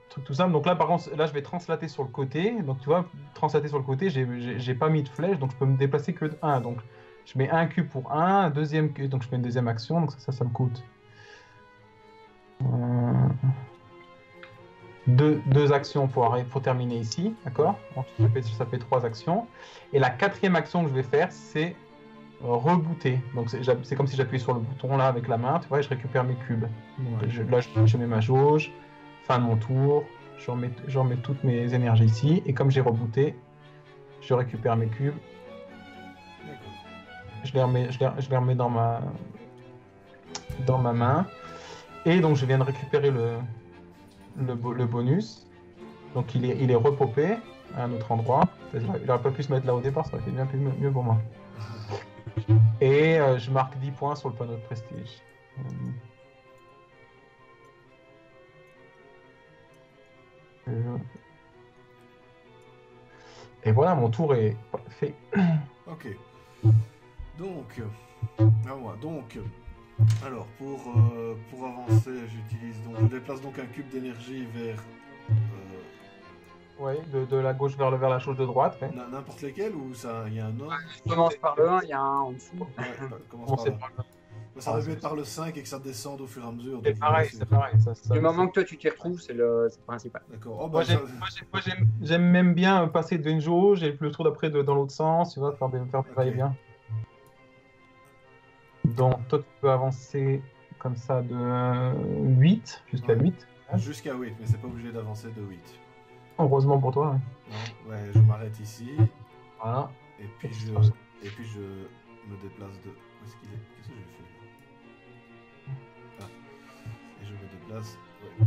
truc tout simple. Donc là, par contre, là, je vais translater sur le côté. Donc tu vois, translater sur le côté, j'ai pas mis de flèche, donc je peux me déplacer que de 1. Donc je mets un cube pour 1, un deuxième cube, donc je fais une deuxième action. Donc ça me coûte deux actions pour terminer ici, d'accord? Donc ça fait 3 actions. Et la 4e action que je vais faire, c'est rebooter. Donc c'est comme si j'appuyais sur le bouton là avec la main, tu vois, et je récupère mes cubes. Donc, là, je mets ma jauge, fin de mon tour, je remets toutes mes énergies ici, et comme j'ai rebooté, je récupère mes cubes. Je les remets dans ma main. Et donc je viens de récupérer le bonus. Donc il est repopé à un autre endroit. Il n'aurait pas pu se mettre là au départ, ça aurait été bien mieux pour moi. Et je marque 10 points sur le panneau de prestige. Et voilà, mon tour est fait. Ok. Donc, alors pour avancer, je déplace donc un cube d'énergie vers Oui, de la gauche vers la chose de droite. Ouais. N'importe lesquels ou ça, il y a un autre? Je commence par le 1, il y a un en dessous. Ouais, commence par là. Ça aurait pu être par le 5 et que ça descende au fur et à mesure. C'est pareil, c'est pareil. Du moment que toi tu t'y retrouves, c'est le principal. D'accord. Oh, Moi, j'aime même bien passer d'une jauge et le tour d'après dans l'autre sens, tu vois, faire des va-et-vient. Donc, toi, tu peux avancer comme ça de 8 jusqu'à 8. Jusqu'à 8, mais c'est pas obligé d'avancer de 8. Heureusement pour toi. Non, ouais, je m'arrête ici. Voilà. Et puis je me déplace de... Où est-ce qu'il est? Qu'est-ce que j'ai fait? Et je me déplace... Ouais.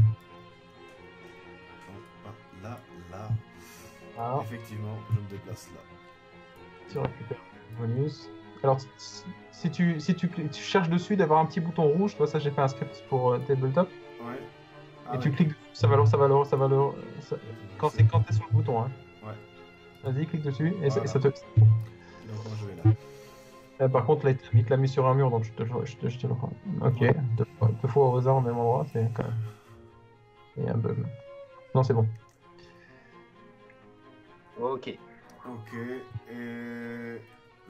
Là. Voilà. Effectivement, je me déplace là. Tu récupères le bonus. Alors, si tu cherches dessus d'avoir un petit bouton rouge, toi, ça j'ai fait un script pour Tabletop. Ouais. Et tu cliques dessus, ça va quand t'es sur le bouton. Hein. Ouais. Vas-y, clique dessus et Voilà. ça te. Donc moi je vais là. Par contre, là, il te l'a mis sur un mur, donc je te le rends. Ok, deux fois au hasard au même endroit, c'est quand même. Il y a un bug. Non, c'est bon. Ok. Ok, et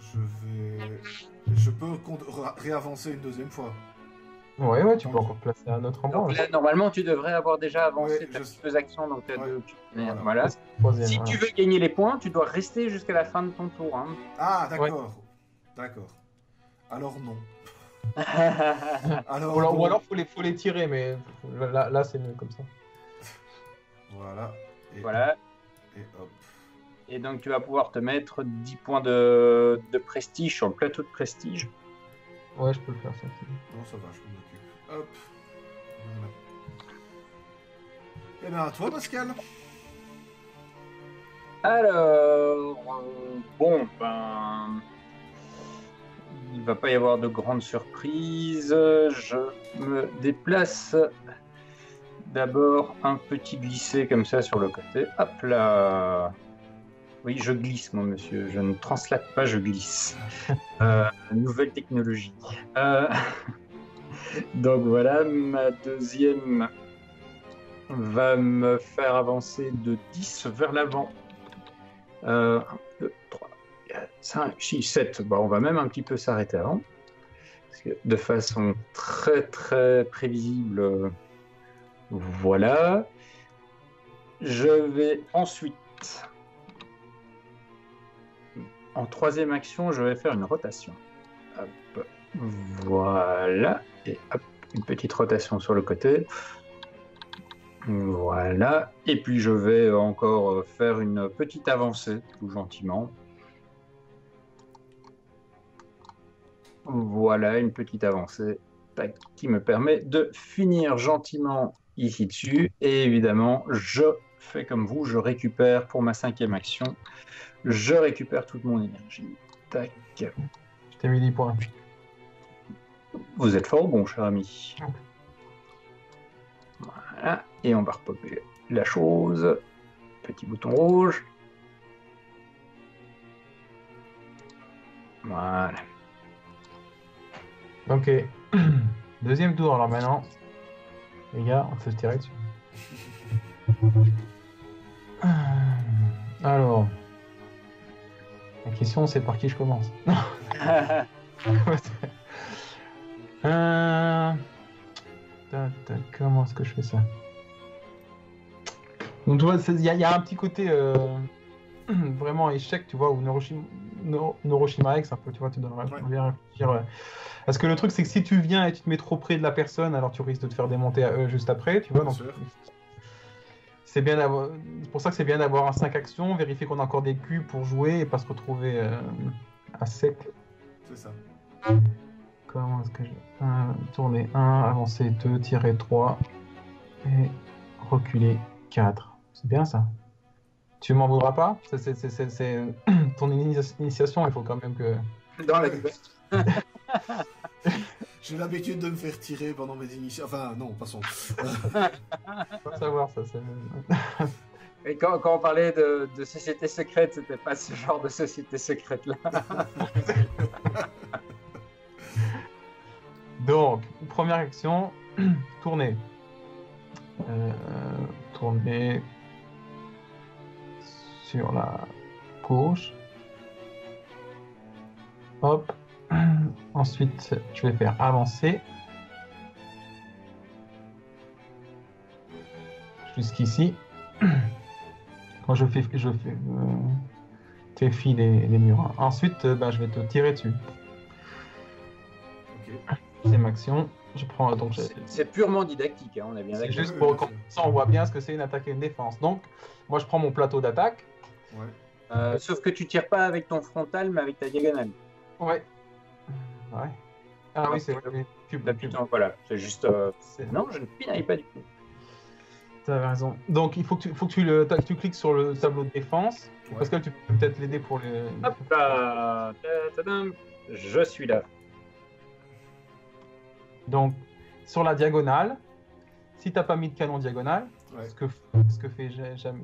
je peux réavancer une deuxième fois. Ouais, tu peux encore placer à un autre endroit. Donc là, normalement, tu devrais avoir déjà avancé Ouais, ta je- petite action. Donc, Voilà. voilà. Troisième, Si voilà. tu veux gagner les points, tu dois rester jusqu'à la fin de ton tour. Hein. Ah, d'accord. D'accord. Alors non. Alors, Ou non. alors faut les tirer, mais là c'est mieux comme ça. Voilà. Et, Voilà. et hop. Et donc, tu vas pouvoir te mettre 10 points de prestige sur le plateau de prestige. Ouais, je peux le faire ça. Non, ça va, je m'en occupe. Hop. Voilà. Eh bien, à toi, Pascal. Alors, bon, ben, il va pas y avoir de grandes surprises. Je me déplace d'abord un petit glissé comme ça sur le côté. Hop là. Oui, je glisse, mon monsieur. Je ne translate pas, je glisse. Nouvelle technologie. Donc voilà, ma deuxième va me faire avancer de 10 vers l'avant. 1, 2, 3, 4, 5, 6, 7. Bon, on va même un petit peu s'arrêter avant. Parce que de façon très très prévisible, voilà. Je vais ensuite, en troisième action, je vais faire une rotation. Hop, voilà. Et hop, une petite rotation sur le côté. Voilà. Et puis je vais encore faire une petite avancée, tout gentiment. Voilà, une petite avancée qui me permet de finir gentiment ici dessus. Et évidemment, je fais comme vous, je récupère pour ma cinquième action, je récupère toute mon énergie. Tac. Je t'ai mis 10 points. Vous êtes fort bon, cher ami. Voilà. Et on va repopper la chose. Petit bouton rouge. Voilà. Ok. Deuxième tour, alors maintenant. Les gars, on peut se tirer dessus. Alors. La question, c'est par qui je commence. Comment est-ce que je fais ça? Donc tu vois, il y a un petit côté vraiment échec, tu vois, ou Neuroshima X, un peu, tu vois, tu devrais bien réfléchir. Parce que le truc, c'est que si tu viens et tu te mets trop près de la personne, alors tu risques de te faire démonter à eux juste après, tu vois. Donc, c'est bien d'avoir. C'est pour ça que c'est bien d'avoir un 5 actions, vérifier qu'on a encore des culs pour jouer et pas se retrouver à sec. C'est ça. Comment est-ce que je... tourner 1, avancer 2, tirer 3 et reculer 4. C'est bien ça. Tu m'en voudras pas? C'est ton initiation, il faut quand même que... Dans la liberté. J'ai l'habitude de me faire tirer pendant mes initiations. Enfin, non, passons. Faut savoir ça. Et quand on parlait de société secrète, c'était pas ce genre de société secrète-là. Donc, première action, tourner. Tourner sur la gauche. Hop. Ensuite, je vais faire avancer. Jusqu'ici. Quand je fais fi les murs. Ensuite, je vais te tirer dessus. Ok. Deuxième action. Je prends donc. C'est purement didactique, hein, on est bien C'est d'accord. juste pour comme ça, on voit bien ce que c'est une attaque et une défense. Donc, moi, je prends mon plateau d'attaque. Ouais. Sauf que tu tires pas avec ton frontal, mais avec ta diagonale. Ouais. Ah oui, c'est vrai. Cube. Voilà, c'est juste. Non, je ne pinaille pas du tout. Tu as raison. Donc, il faut que tu cliques sur le tableau de défense. Ouais. Pascal, tu peux peut-être l'aider pour les. Hop là, tadam, je suis là. Donc, sur la diagonale, si t'as pas mis de canon diagonal, Ouais. ce que fait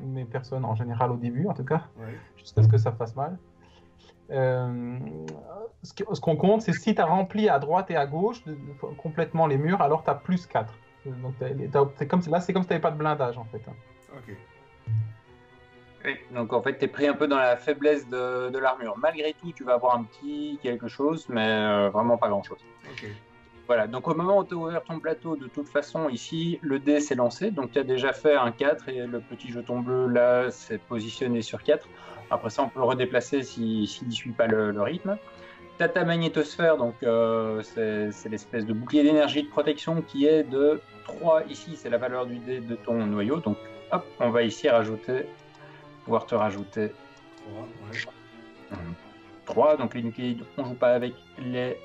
mes personnes en général au début, en tout cas, Ouais. jusqu'à ce que ça fasse mal. Ce qu'on compte, c'est si tu as rempli à droite et à gauche complètement les murs, alors tu as plus 4. Donc c'est comme si tu n'avais pas de blindage en fait. Ok. Oui, donc en fait, tu es pris un peu dans la faiblesse de l'armure. Malgré tout, tu vas avoir un petit quelque chose, mais vraiment pas grand-chose. Ok. Voilà, donc au moment où tu as ouvert ton plateau, de toute façon, ici, le dé s'est lancé. Donc tu as déjà fait un 4 et le petit jeton bleu, là, s'est positionné sur 4. Après ça, on peut le redéplacer s'il ne suit pas le rythme. Tu as ta magnétosphère, donc c'est l'espèce de bouclier d'énergie de protection qui est de 3. Ici, c'est la valeur du dé de ton noyau. Donc hop, on va ici pouvoir te rajouter 3, ouais. 3. Donc les nucléides, on ne joue pas avec les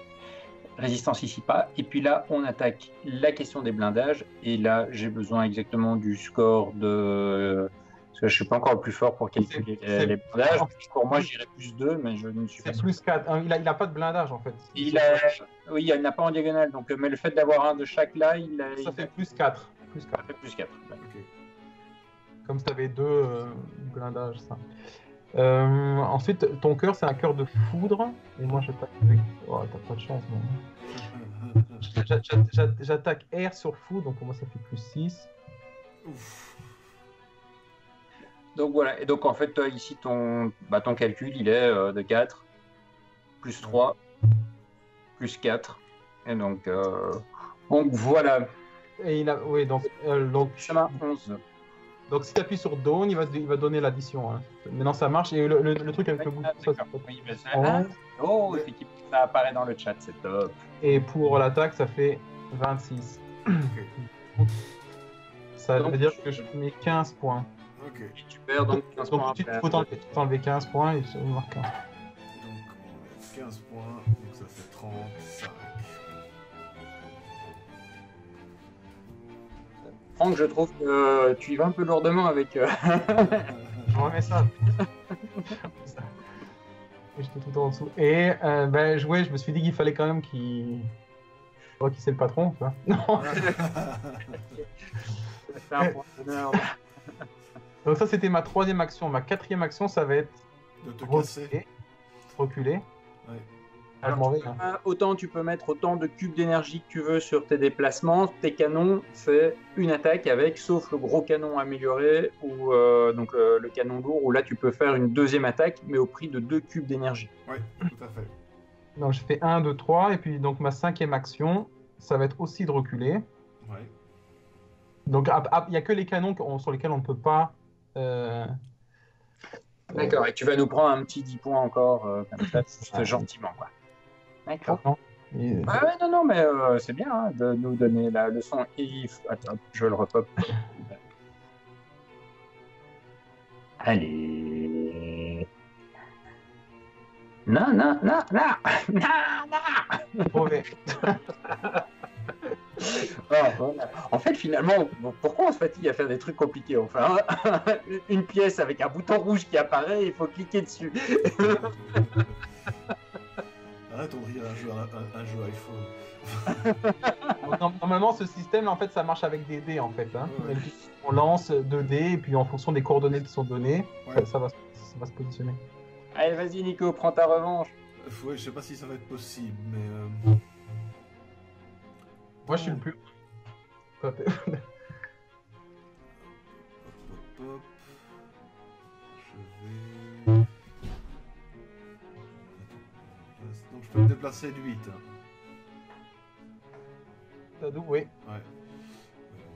résistance ici pas. Et puis là, on attaque la question des blindages. Et là, j'ai besoin exactement du score de... Parce que je ne suis pas encore le plus fort pour calculer les blindages. Pour moi, j'irais plus 2, mais je ne suis pas sûr. C'est plus 4. Il a pas de blindage, en fait. Oui, il n'y en a pas en diagonale. Donc, mais le fait d'avoir un de chaque là, ça fait plus 4. Ça fait plus 4. Ouais. Ok. Comme si tu avais 2 blindages, ça. Ensuite, ton cœur, c'est un cœur de foudre. Et moi, j'attaque avec... Oh, t'as pas de chance, moi. J'attaque R sur foudre, donc pour moi, ça fait plus 6. Ouf. Donc voilà, et donc en fait, toi, ici, ton calcul, il est de 4, plus 3, plus 4. Et donc voilà. Et il a... Oui, donc Ça m'a 11. Donc si tu appuies sur Dawn, il va donner l'addition. Hein. Maintenant, ça marche. Et le truc avec le bout de ça, oui, oh, effectivement, ça apparaît dans le chat, c'est top. Et pour l'attaque, ça fait 26. Okay. Ça veut dire que je mets 15 points. Ok. Et tu perds donc 15 points. Il faut t'enlever 15 points et je marque 1. Donc on enlève 15 points, donc ça fait 35. Franck, je trouve que tu y vas un peu lourdement avec... Je remets ça. J'étais tout en dessous. Et je me suis dit qu'il fallait quand même qu'il... Je crois qu'il c'est le patron, tu vois. Non. Donc ça, c'était ma 3e action. Ma 4e action, ça va être de te casser. Reculer. Ouais. Alors, autant tu peux mettre autant de cubes d'énergie que tu veux sur tes déplacements. Tes canons, c'est une attaque avec, sauf le gros canon amélioré ou donc le canon lourd, où là tu peux faire une 2e attaque, mais au prix de 2 cubes d'énergie. Oui, tout à fait. Donc je fais 1, 2, 3, et puis donc ma 5e action, ça va être aussi de reculer. Ouais. Donc il n'y a que les canons sur lesquels on ne peut pas... D'accord, et tu vas nous prendre un petit 10 points encore, comme ça, juste gentiment, quoi. D'accord. Non, mais c'est bien hein, de nous donner la leçon. Attends, je le repop. Allez. Non. Mauvais. Voilà. En fait, finalement, pourquoi on se fatigue à faire des trucs compliqués? Enfin, une pièce avec un bouton rouge qui apparaît, il faut cliquer dessus. Arrête, on dirait un jeu iPhone. Normalement, ce système, en fait, ça marche avec des dés, en fait. Hein. Ouais. On lance 2 dés, et puis en fonction des coordonnées qui sont données, ouais. ça va se positionner. Allez, vas-y, Nico, prends ta revanche. Ouais, je sais pas si ça va être possible, mais... Moi, je suis le plus... Hop. Je vais... Donc je peux me déplacer de 8. T'as d'où, oui. Ouais.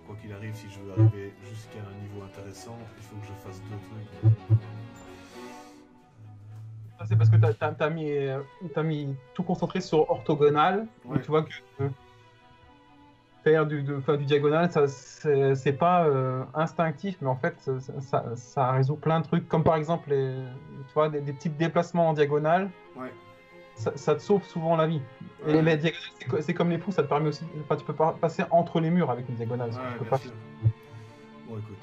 Quoi qu'il arrive, si je veux arriver jusqu'à un niveau intéressant, il faut que je fasse 2 trucs. Ça, c'est parce que t'as mis tout concentré sur orthogonal. Ouais. Tu vois que faire du diagonal, c'est pas instinctif, mais en fait, ça résout plein de trucs. Comme par exemple, tu vois, des petits déplacements en diagonale. Ouais. Ça te sauve souvent la vie. Ouais. Et les diagonales, c'est comme les poux, ça te permet aussi. Enfin, tu peux pas passer entre les murs avec une diagonale. Ouais, tu peux bien pas... sûr. Bon, écoute.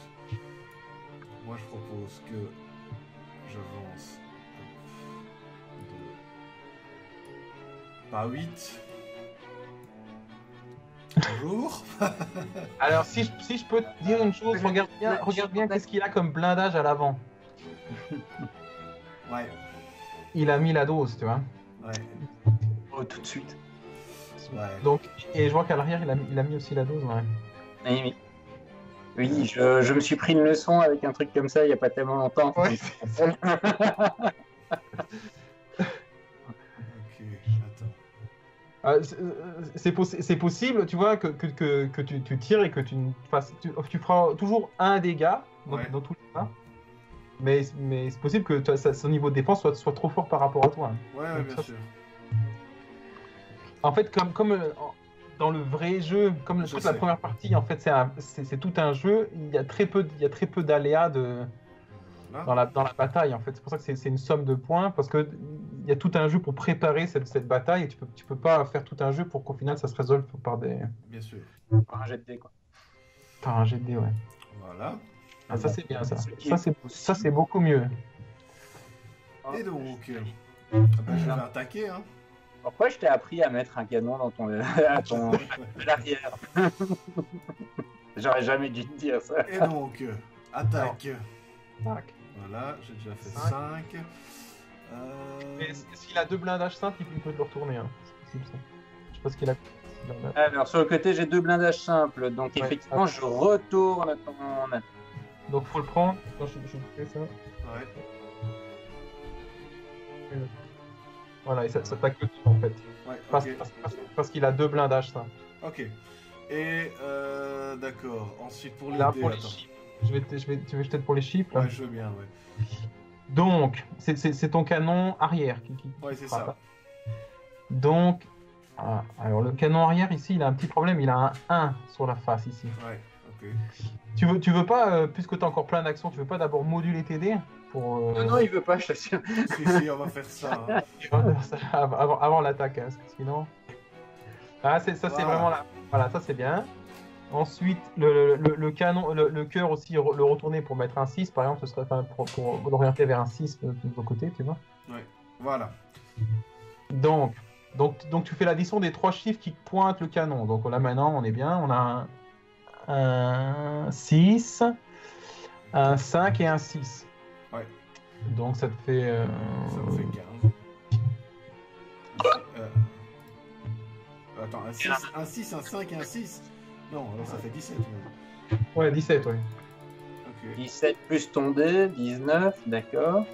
Moi, je propose que j'avance pas 8. Bonjour. Alors, si je peux te dire une chose, regarde bien qu'est-ce qu'il a comme blindage à l'avant. Ouais. Il a mis la dose, tu vois. Ouais. Oh, tout de suite. Ouais. Donc, et je vois qu'à l'arrière, il a mis aussi la dose, ouais. Oui, oui. Oui, je me suis pris une leçon avec un truc comme ça il n'y a pas tellement longtemps. Ouais. Ok, C'est possible, tu vois, que tu tires et que tu fasses. Tu feras toujours un dégât Ouais. dans tous les cas. Mais c'est possible que son niveau de défense soit trop fort par rapport à toi. Hein. Ouais, Donc, bien ça, sûr. En fait, dans le vrai jeu, comme Je toute la sais. première partie, en fait, c'est tout un jeu. Il y a très peu d'aléas Voilà. dans la bataille. En fait, c'est pour ça que c'est une somme de points parce que il y a tout un jeu pour préparer cette bataille et tu peux pas faire tout un jeu pour qu'au final ça se résolve Bien sûr. Un jet de dés, quoi. par un jet de dés, ouais. Voilà. Ah, ça c'est bien ça. Ce qui Ça c'est beaucoup mieux. Oh, Et donc, je vais attaquer, hein. Pourquoi je t'ai appris à mettre un canon dans ton à l'arrière? J'aurais jamais dû te dire ça. Et donc, attaque. Tac. Voilà, j'ai déjà fait Cinq. 5. Mais s'il a 2 blindages simples, il peut le retourner. Hein. C'est possible ça. Je sais pas ce qu'il a. Alors, sur le côté, j'ai 2 blindages simples. Donc, Ouais. effectivement, je retourne ton attaque. Donc faut le prendre. Attends, je fais ça. Ouais. Voilà, et ça tacle dessus en fait. Ouais, Parce, ok. parce qu'il a 2 blindages simples. Ok. Et d'accord. Ensuite pour les Là, dés, pour les attends. chiffres. Tu veux jeter pour les chiffres là. Ouais, je veux bien, ouais. Donc, c'est ton canon arrière qui Ouais, c'est frappe. ça. Donc, voilà. Alors le canon arrière ici, il a un petit problème, il a un 1 sur la face ici. Ouais, ok. Tu veux pas, puisque tu as encore plein d'actions, tu veux pas d'abord moduler tes dés pour, Non, il veut pas, je t'assure. Si, on va faire ça. Hein. avant l'attaque, hein, parce que sinon... Ah, c'est Voilà. vraiment là. Voilà, ça c'est bien. Ensuite, le canon, le cœur aussi, le retourner pour mettre un 6, par exemple, ce serait enfin, pour l'orienter vers un 6 de l'autre côté, tu vois. Ouais, voilà. Donc tu fais l'addition des 3 chiffres qui pointent le canon. Donc là maintenant, on est bien, on a un 6, un 5 et un 6. Ouais. Donc ça te fait... Ça me fait 15. Attends, un 6, un 5 et un 6. Non, alors ça fait 17. Même. Ouais, 17, ouais. Ok. 17 plus ton dé, 19, d'accord.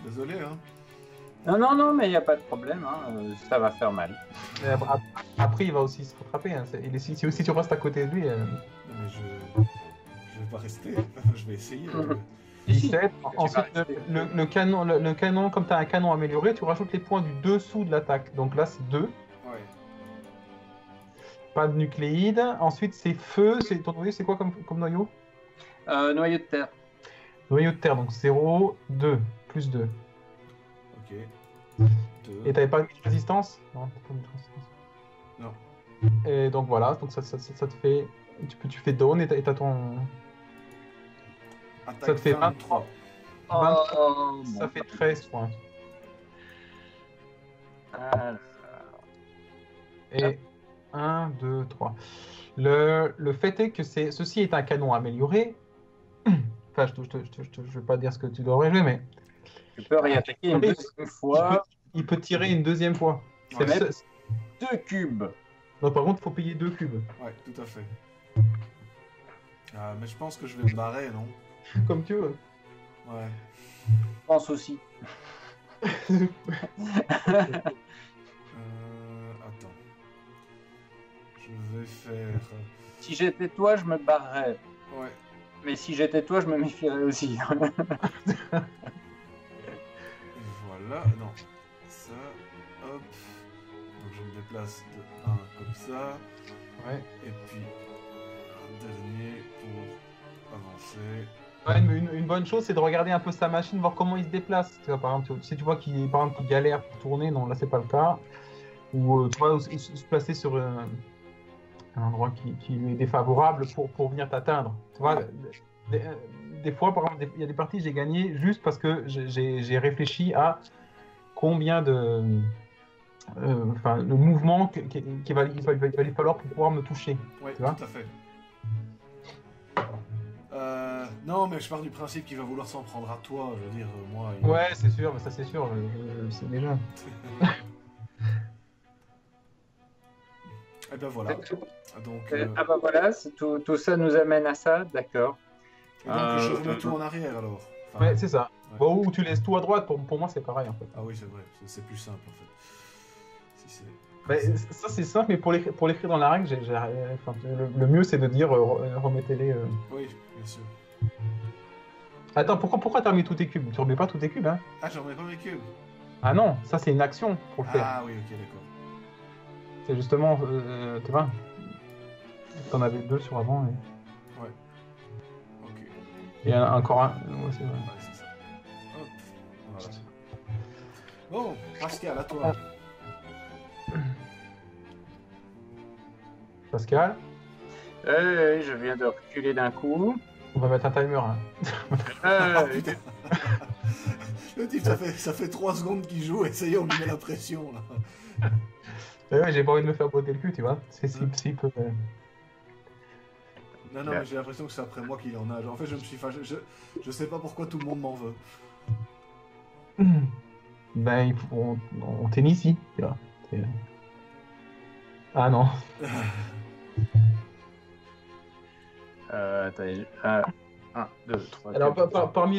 Désolé, hein. Non, mais il n'y a pas de problème, hein. Ça va faire mal. Mais après, il va aussi se rattraper. Hein. Si tu restes à côté de lui... Non, mais je vais pas rester. Je vais essayer. 17. Tu vas Ensuite, rester. le canon, comme tu as un canon amélioré, tu rajoutes les points du dessous de l'attaque. Donc là, c'est 2. Ouais. Pas de nucléide. Ensuite, c'est feu. Ton noyau, c'est quoi comme noyau? Noyau de terre. Noyau de terre, donc 0, 2, plus 2. Ok. 2. Et t'avais pas de résistance? Non, t'as pas de résistance. Non. Et donc voilà, donc ça te fait... Tu fais down et t'as ton... Attaque Ça te fait 23. 23. bon. Ça fait 13 points. Alors, Et 1, 2, 3. Le fait est que ceci est un canon amélioré. Enfin, je vais pas dire ce que tu devrais jouer, mais tu peux réattaquer une deuxième fois. il peut tirer une deuxième fois. C'est Ouais. le seul- 2 cubes. Non, par contre, il faut payer 2 cubes. Ouais, tout à fait. Mais je pense que je vais me barrer, non? Comme tu veux. Ouais. Je pense aussi. Attends. Je vais faire... Si j'étais toi, je me barrerais. Ouais. Mais si j'étais toi, je me méfierais aussi. Et voilà. Non. Ça. Hop. Donc je me déplace de 1 comme ça. Ouais. Et puis un dernier pour avancer. Ouais, mais une bonne chose, c'est de regarder un peu sa machine, voir comment il se déplace. Tu vois, par exemple, si tu vois qu'il galère pour tourner, non, là c'est pas le cas. Ou tu vois, se placer sur un endroit qui lui est défavorable pour venir t'atteindre. Tu vois, des fois, par exemple, il y a des parties j'ai gagné juste parce que j'ai réfléchi à combien enfin, le mouvement qu'il va lui falloir pour pouvoir me toucher. Ouais, Tu vois tout à fait. Non, mais je pars du principe qu'il va vouloir s'en prendre à toi. Je veux dire, moi. Ouais, c'est sûr, mais ça c'est sûr, je le sais déjà. Et ben voilà. Donc, Ah bah voilà, tout ça nous amène à ça, d'accord. et donc je remets tout en arrière alors. Enfin, Ouais, c'est ça. ouais. Bon, ou tu laisses tout à droite, pour moi c'est pareil en fait. Ah oui, c'est vrai. C'est plus simple en fait. Si c'est. Ça c'est simple, mais pour l'écrire dans la règle, enfin, le mieux c'est de dire remettez-les. Oui, bien sûr. Attends, pourquoi t'as remis tous tes cubes? Tu remets pas tous tes cubes, hein? Ah, j'en remets pas mes cubes. Ah non, ça c'est une action pour le faire. Ah oui, ok, d'accord. C'est justement, tu vois, t'en avais 2 sur avant Ouais. Ok. et encore un. Ouais, c'est vrai. Ouais, c'est ça. Hop. Voilà. Bon, Pascal, à toi. Pascal, Je viens de reculer d'un coup. on va mettre un timer. Hein. Ah, putain. Le type, ça fait 3 secondes qu'il joue, et ça y est, on lui met la pression là. Ouais, j'ai pas envie de me faire botter le cul, tu vois. C'est si peu. Non, mais j'ai l'impression que c'est après moi qu'il en a. En fait, je me suis fâché. Je sais pas pourquoi tout le monde m'en veut. Ben, on tennis ici, tu vois. Ah non. Attendez. 1, 2, 3. Alors, parmi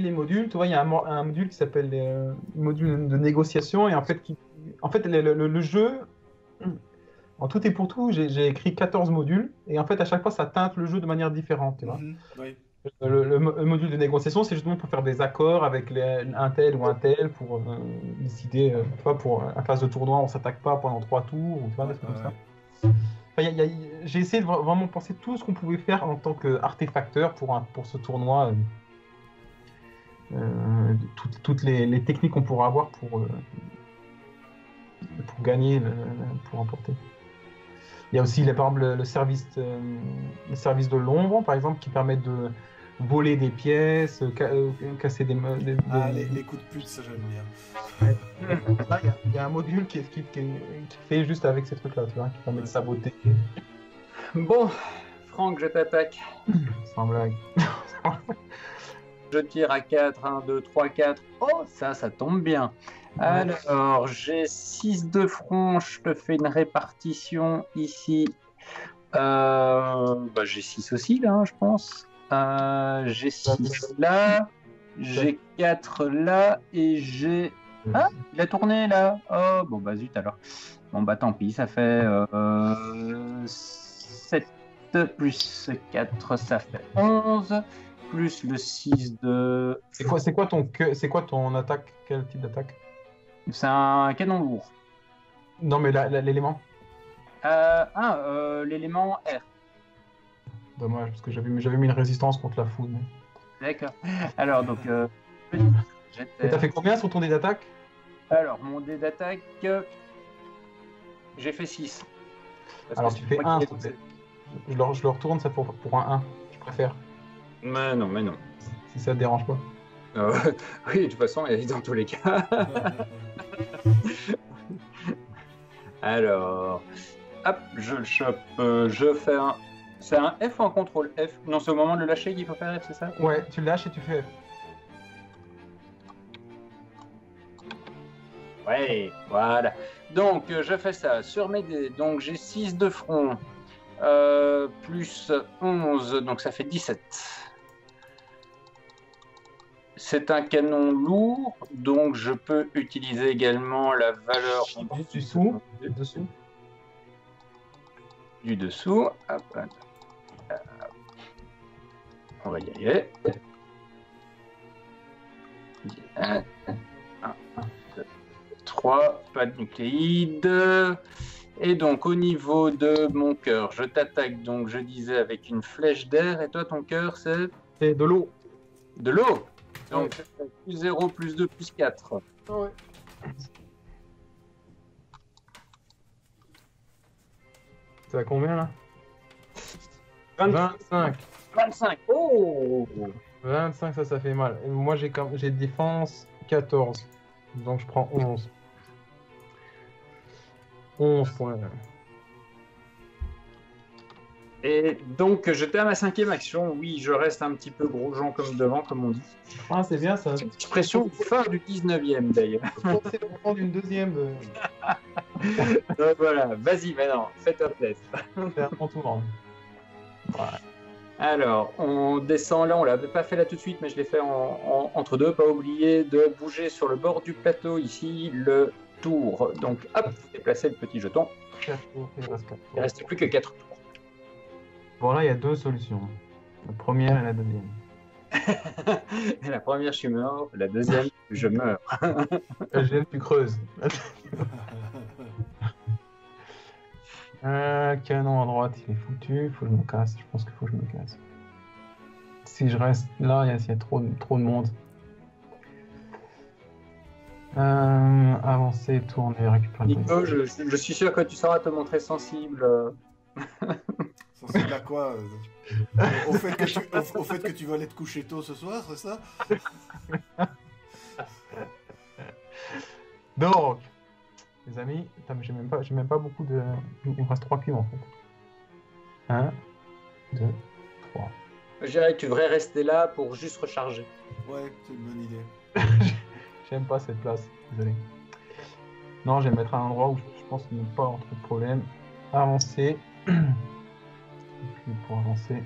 les modules, tu vois, il y a un module qui s'appelle le module de négociation, et en fait, le jeu, en tout et pour tout, j'ai écrit 14 modules, et en fait, à chaque fois, ça teinte le jeu de manière différente, tu vois. Oui. Le module de négociation, c'est justement pour faire des accords avec un tel ou un tel, pour décider, tu vois, pour un phase de tournoi, on s'attaque pas pendant 3 tours, ou tu vois, des trucs comme ça. Enfin, j'ai essayé de vraiment penser tout ce qu'on pouvait faire en tant qu'artefacteur pour ce tournoi, toutes les techniques qu'on pourra avoir pour gagner, pour remporter. Il y a aussi, par exemple, le service de l'ombre, par exemple, qui permet de voler des pièces, casser des... Ah, les coups de pute, ça j'aime bien. Là, il y a un module qui fait juste avec ces trucs-là, tu vois, qui permet de saboter. Bon, Franck, je t'attaque. Sans blague. Je tire à 4, 1, 2, 3, 4. Oh, ça tombe bien. Alors, j'ai 6 de front, je te fais une répartition ici. J'ai 6 aussi, là, je pense. J'ai 6 là, j'ai 4 là, et j'ai... Ah, il a tourné, là. Oh, bon, bah zut, alors. Bon, bah tant pis, ça fait 7 plus 4, ça fait 11. Plus le 6 de... C'est quoi ton attaque? Quel type d'attaque? C'est un canon lourd. Non, mais l'élément. L'élément R. Dommage, parce que j'avais mis une résistance contre la foudre. D'accord. Alors, donc... Et t'as fait combien sur ton dé d'attaque? Alors, mon dé d'attaque... J'ai fait 6. Alors, tu fais 1. Je le retourne, ça pour un 1. Je préfère. Mais non. Si ça te dérange pas. Oui, de toute façon, dans tous les cas. Alors, hop, je le chope, je fais un... C'est un F ou un contrôle F? Non, c'est au moment de le lâcher qu'il faut faire F, c'est ça? Ouais, tu le lâches et tu fais F. Ouais, voilà. Donc, je fais ça sur mes dés. Donc, j'ai 6 de front, plus 11, donc ça fait 17. C'est un canon lourd, donc je peux utiliser également la valeur du dessous. Hop. On va y aller. 1, 2, 3, pas de nucléide. Et donc au niveau de mon cœur, je t'attaque, donc je disais avec une flèche d'air, et toi ton cœur c'est? C'est de l'eau. De l'eau. Donc plus 0, plus 2, plus 4. Ouais. C'est à combien là? 25. 25. Oh! 25, ça fait mal. Et moi j'ai défense 14. Donc je prends 11. 11 points. Et donc, je termine ma 5e action. Oui, je reste un petit peu gros gens comme devant, comme on dit. Ah, c'est bien ça. C'est une expression fin du 19e d'ailleurs. C'est pour prendre une deuxième. Donc voilà, vas-y maintenant, fais-toi plaisir. Faire mon tour. Alors, on descend là, on l'avait pas fait là tout de suite, mais je l'ai fait entre deux. Pas oublier de bouger sur le bord du plateau ici, le tour. Donc hop, déplacer le petit jeton. 4 tours, il reste 4 Il tours. ne reste plus que 4 tours. Bon, là, il y a deux solutions. La première et la deuxième. La première, je suis mort. La deuxième, je meurs. La deuxième, tu creuses. Canon à droite, il est foutu. Faut que je me casse. Je pense qu'il faut que je me casse. Si je reste là, il y a trop de monde. Avancer, tourner, récupérer. Nico, je suis sûr que tu sauras te montrer sensible. Sensible à quoi au fait que tu vas aller te coucher tôt ce soir, c'est ça? Donc, les amis, j'ai même pas beaucoup de. Il me reste 3 cubes en fait. 1, 2, 3. Je dirais que tu devrais rester là pour juste recharger. Ouais, c'est une bonne idée. J'aime pas cette place, désolé. Non, je vais me mettre à un endroit où je pense qu'il n'y a pas trop de problème. Avancer. Et puis pour avancer.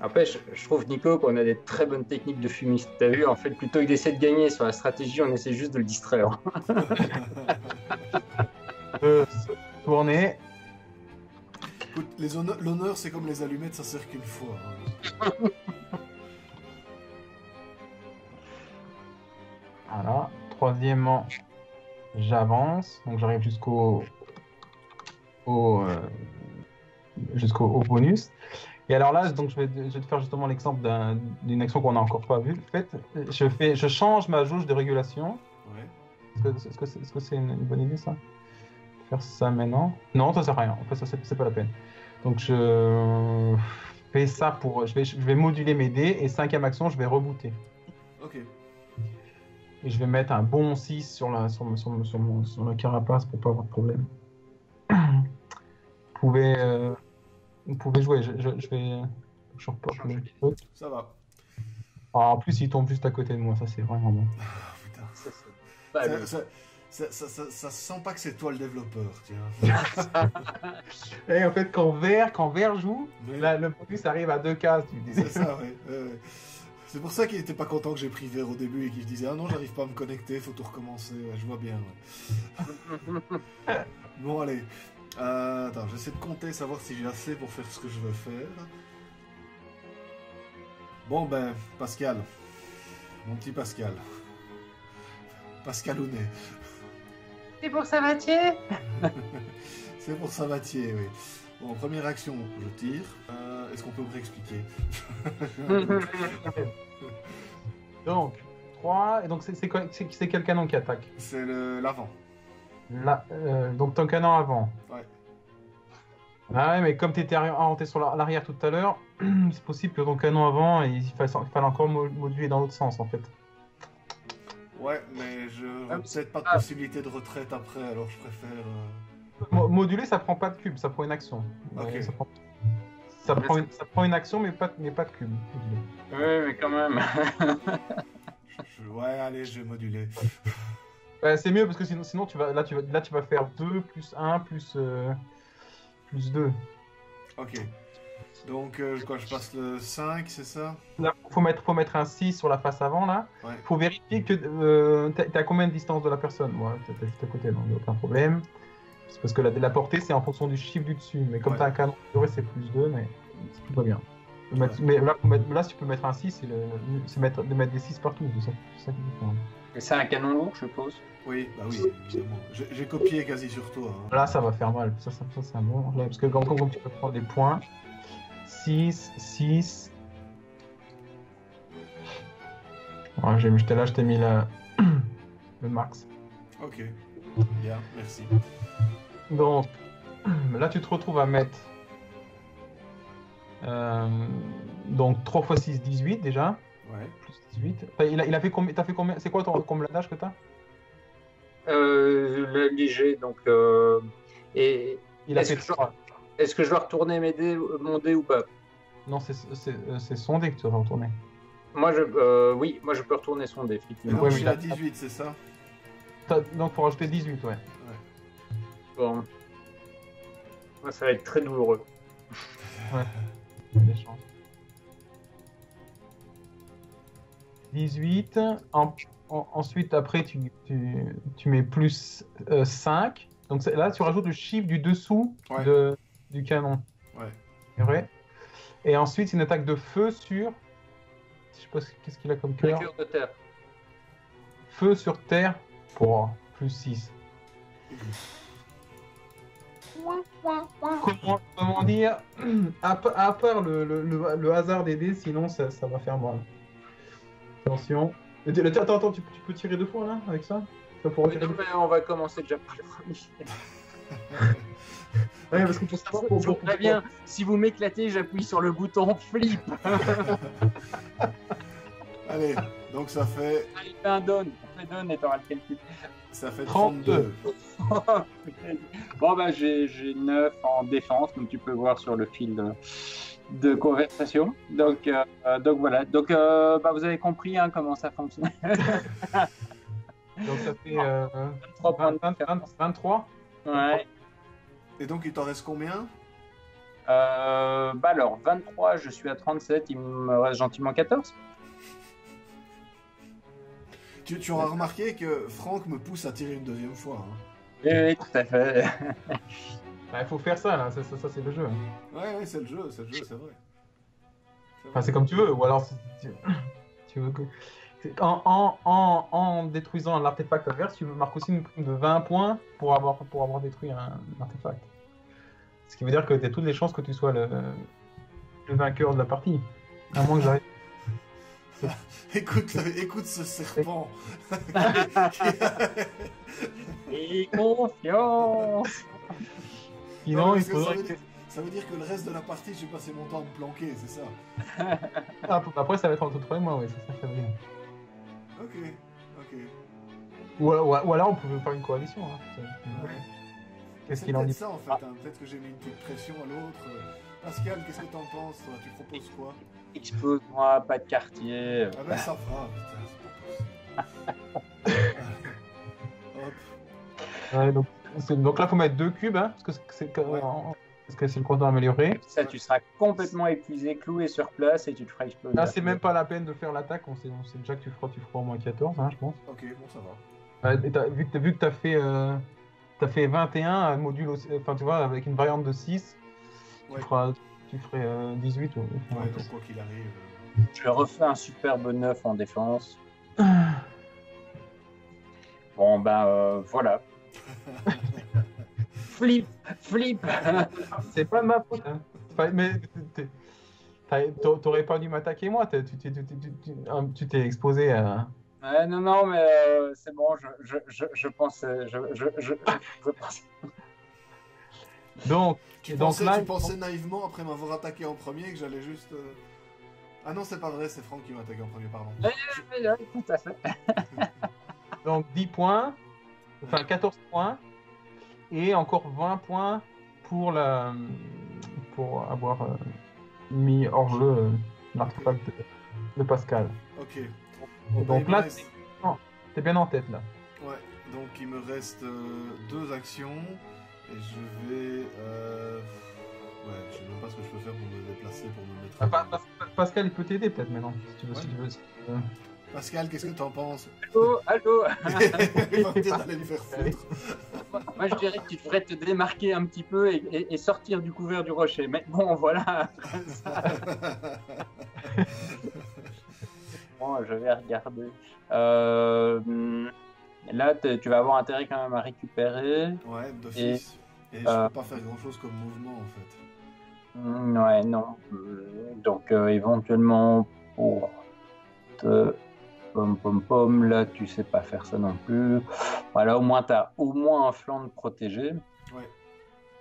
Après, je trouve, Nico, qu'on a des très bonnes techniques de fumiste. T'as vu, en fait, plutôt que d'essayer de gagner sur la stratégie, on essaie juste de le distraire. Tourner. Écoute, l'honneur, c'est comme les allumettes, ça sert qu'une fois. Hein. Voilà. Troisièmement, j'avance. Donc j'arrive jusqu'au bonus. Et alors là, donc je vais te faire justement l'exemple d'une action qu'on n'a encore pas vue. En fait, je change ma jauge de régulation. Ouais. Est-ce que c'est une bonne idée ça? Faire ça maintenant? Non, ça sert à rien. En fait, ça c'est pas la peine. Donc je fais ça pour. Je vais moduler mes dés et 5e action, je vais rebooter. Ok. Et je vais mettre un bon 6 sur la carapace pour pas avoir de problème. Vous pouvez jouer, je vais. Je reporte le truc. Ça va. Ah, en plus, il tombe juste à côté de moi, ça c'est vraiment bon. Ah, putain. Bah, Ça se sent pas que c'est toi le développeur, tiens. Et en fait, quand Vert joue, Mais- là, le bonus arrive à 2 cases, tu disais. C'est ça, ouais. C'est pour ça qu'il était pas content que j'ai pris Vert au début et qu'il se disait ah non, j'arrive pas à me connecter, faut tout recommencer. Ouais, je vois bien. Ouais. Bon, allez. Attends, j'essaie de compter, savoir si j'ai assez pour faire ce que je veux faire. Bon, ben, Pascal. Mon petit Pascal. Pascalounet. C'est pour Savatier. C'est pour Savatier, oui. Bon, première action, je tire. Est-ce qu'on peut me réexpliquer? Donc, 3, et donc c'est quel canon qui attaque? C'est l'avant. Là, donc ton canon avant. Ouais. Ah ouais, mais comme tu étais orienté sur l'arrière tout à l'heure, c'est possible que ton canon avant, il fallait encore moduler dans l'autre sens en fait. Ouais, mais je n'aurai peut-être pas de possibilité de retraite après, alors je préfère... Moduler, ça prend pas de cube, ça prend une action. Ok. Ça prend une action, mais pas de cube. Moduler. Oui, mais quand même. Ouais, allez, je vais moduler. C'est mieux parce que sinon tu vas faire 2 plus 1 plus 2. Ok. Donc, quoi, je passe le 5, c'est ça? Là, faut mettre un 6 sur la face avant là. Ouais. Faut vérifier que t'es à combien de distance de la personne. Moi, t'es juste à côté, donc il n'y a aucun problème. C'est parce que la portée c'est en fonction du chiffre du dessus. Mais comme Ouais. t'as un canon, c'est plus 2, mais tout va bien. Ouais. Mais là, si tu peux mettre un 6, c'est de mettre des 6 partout. C'est ça qui est important. C'est un canon lourd, je suppose. Oui, bah oui, évidemment. J'ai copié quasi sur toi. Hein. Là, ça va faire mal. Ça c'est un bon. Là, parce que comme tu peux prendre des points. 6. Ouais, je t'ai mis le max. Ok. Bien, merci. Donc, là, tu te retrouves à mettre. Donc, 3 x 6, 18 déjà. Ouais. Plus 18. Il a fait combien? T'as fait combien? C'est quoi ton blindage que t'as? Le léger, donc. Et Il a est-ce fait que, je, 3. est-ce que je dois retourner mon dé ou pas? Non, c'est son dé que tu vas retourner. Oui, moi je peux retourner son dé, Et effectivement. donc, Ouais, je mais suis à là- 18, c'est ça? Donc, pour rajouter 18, ouais. Bon. Moi, ça va être très douloureux. Des chances. 18. Ensuite, après, tu mets plus 5. Donc là, tu rajoutes le chiffre du dessous Ouais. du canon. Ouais. C'est vrai. Et ensuite, c'est une attaque de feu sur. Je sais pas qu'est-ce qu'il a comme cœur. Cœur de terre. Feu sur terre pour plus 6. Comment dire, à part le hasard des dés, sinon ça va faire mal. Attention. Attends, tu peux tirer 2 fois là avec ça? Ça pourra Oui, tirer non, deux fois. mais on va commencer déjà par le premier. Ouais, parce que pour savoir, Je vous préviens, si vous m'éclatez, j'appuie sur le bouton flip. Allez, donc ça fait, Il fait un down. On fait down et t'auras le calcul. ça fait 32. 32. Bon, bah, j'ai 9 en défense, donc tu peux voir sur le fil de conversation. Donc voilà. Donc, bah, vous avez compris hein, comment ça fonctionne. Donc ça fait 3 points de 23. Ouais. Et donc, il t'en reste combien? Bah alors, 23, je suis à 37, il me reste gentiment 14. Tu auras remarqué que Franck me pousse à tirer une deuxième fois. Hein. Oui, tout à fait. Il faut faire ça là, ça c'est le jeu. Ouais, c'est le jeu, c'est vrai. Enfin, c'est comme tu veux, ou alors si tu veux que. En détruisant l'artefact adverse, tu marques aussi une prime de 20 points pour avoir détruit un artefact. Ce qui veut dire que tu as toutes les chances que tu sois le vainqueur de la partie. À moins que j'arrive. Écoute ce serpent. Et confiance. Sinon, Non, il parce que faudrait ça veut dire que le reste de la partie, j'ai passé mon temps à me planquer, c'est ça? Après, ça va être entre toi et moi, ouais, c'est ça que ça veut dire. Ok. Ou alors, on pouvait faire une coalition. Hein. Ouais. Qu'est-ce C'est qu'il en peut-être dit? ça en fait, hein. Peut-être que j'ai mis une petite pression à l'autre. Pascal, qu'est-ce que t'en penses, toi? Tu proposes quoi? Explose-moi, pas de quartier. Ah ben ça va, putain, c'est pas possible. Hop. Ouais, donc là, il faut mettre 2 cubes, hein, parce que c'est le compteur amélioré. Ça, tu seras complètement épuisé, cloué sur place et tu te feras exploser. Là, c'est même pas la peine de faire l'attaque, on sait déjà que tu feras au moins 14, hein, je pense. Ok, bon, ça va. Vu que tu as fait 21, un module aussi, enfin tu vois, avec une variante de 6, Ouais. tu ferais 18. Ouais, donc quoi qu'il arrive. Je refais un superbe 9 en défense. Bon, ben voilà. Flip. C'est pas de ma faute. Hein. Enfin, mais t'aurais pas dû m'attaquer moi, tu t'es exposé à... Non, mais c'est bon, je pensais. Je pensais. Donc, Tu donc pensais, là, tu pensais naïvement, après m'avoir attaqué en premier, que j'allais juste... Ah non, c'est pas vrai, c'est Franck qui m'a attaqué en premier, pardon. Tout à fait. donc 10 points, enfin 14 points, et encore 20 points pour avoir mis hors jeu l'artefact de Pascal. Ok. Donc là, t'es bien en tête là. Ouais, donc il me reste 2 actions, et je vais... Ouais, je sais même pas ce que je peux faire pour me déplacer, pour me mettre... Pascal, il peut t'aider peut-être maintenant, si tu veux. Ouais. Si tu veux. Pascal, qu'est-ce que t'en penses? Allô. Il va me dire d'aller lui faire foutre. Moi, je dirais que tu devrais te démarquer un petit peu et sortir du couvert du rocher. Mais bon, voilà. Bon, je vais regarder. Là, tu vas avoir intérêt quand même à récupérer. Ouais, d'office. Et je peux pas faire grand chose comme mouvement en fait. Ouais, non. Donc, éventuellement, pour te... Pom, là, tu sais pas faire ça non plus. Voilà, au moins, tu as au moins un flanc de protégé. Ouais.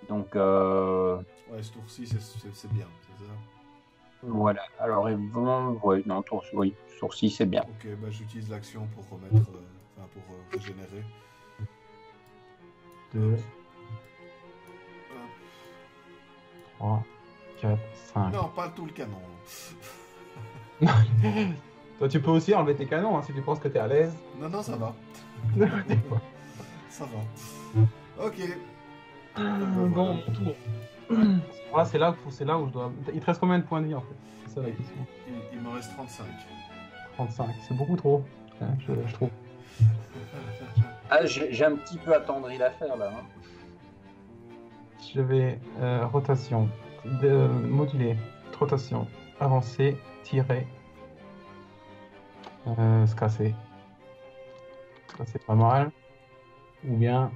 Donc, Ouais, ce tour-ci, c'est bien, c'est ça? voilà. Alors, ouais, non, tour-ci, c'est bien. Ok, bah j'utilise l'action pour remettre... pour régénérer. 2, 3, 4, 5. Non, pas tout le canon. Toi, tu peux aussi enlever tes canons si tu penses que tu es à l'aise. Non, non, ça va. Ça va. Ok. Bon, mon tour. Voilà, c'est là où je dois. Il te reste combien de points de vie en fait? C'est ça la question. Il me reste 35. 35, c'est beaucoup trop, je trouve. Ah, j'ai un petit peu attendri l'affaire là. Hein. Je vais rotation, moduler, rotation, avancer, tirer, se casser. Ça c'est pas mal. Ou bien.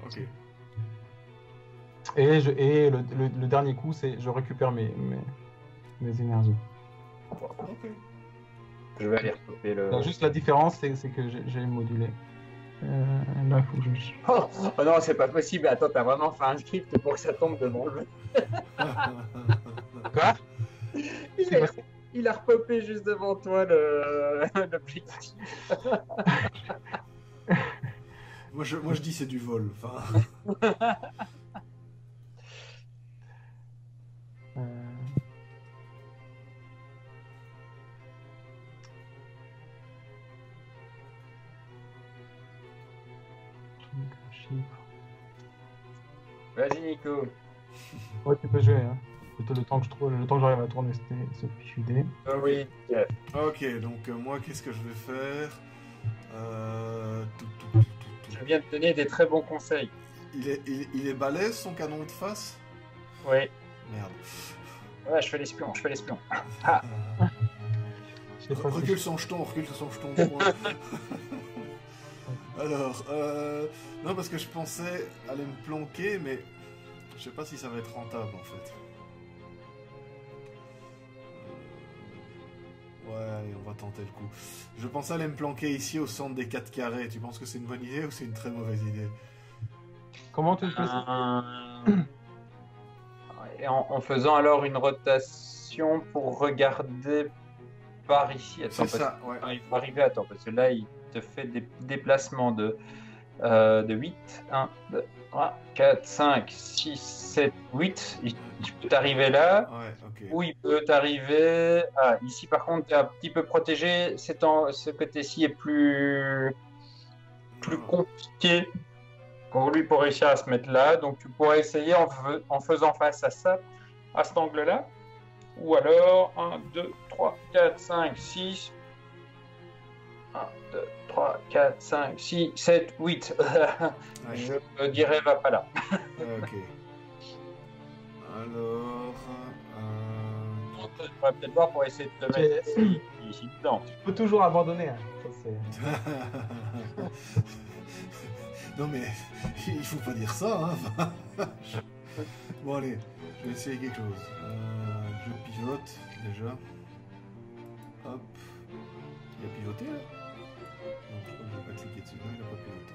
Ok. Et le dernier coup, c'est je récupère mes énergies. Ok. Je vais aller retrouver le. Donc, juste la différence, c'est que j'ai modulé. Là, il faut que je. Oh non, c'est pas possible. Attends, t'as vraiment fait un script pour que ça tombe devant le. Quoi? Il a repopé juste devant toi l'objectif. Moi je dis c'est du vol. Enfin... Vas-y, Nico. Ouais, tu peux jouer. Hein. Le temps que j'arrive à tourner ce fichu dé. Oh oui. Yeah. Ok, donc moi qu'est-ce que je vais faire Je viens de te donner des très bons conseils. Il est balèze son canon de face? Oui. Merde. Ouais, je fais l'espion. Ah. Recule son jeton. Alors, non, parce que je pensais aller me planquer, mais je sais pas si ça va être rentable en fait. Ouais, allez, on va tenter le coup. Je pensais aller me planquer ici au centre des 4 carrés. Tu penses que c'est une bonne idée ou c'est une très mauvaise idée? Comment tu fais ça? En faisant alors une rotation pour regarder par ici. Attends, C'est ça, ouais. Il faut arriver, attends, parce que là, il te fait des déplacements de 8, 1, 2, 3, 4, 5, 6, 7, 8. Il peut t'arriver là, Ouais, ok. ou il peut t'arriver... Ah, ici, par contre, tu es un petit peu protégé. Ce côté-ci est plus compliqué pour lui pour réussir à se mettre là. Donc, tu pourrais essayer en faisant face à ça, à cet angle-là. Ou alors, 1, 2, 3, 4, 5, 6... 1, 2, 3, 4, 5, 6, 7, 8. Ouais. Je dirais va pas là. Ok. Alors... Tu pourrais peut-être voir pour essayer de te mettre ici dedans. Tu peux toujours abandonner. Hein. Ça, non mais, il faut pas dire ça, hein. Bon allez, je vais essayer quelque chose. Je pivote, déjà. Hop. Il a pivoté, là? Non, je crois que je vais pas cliquer dessus. Non, il a pas pivoté.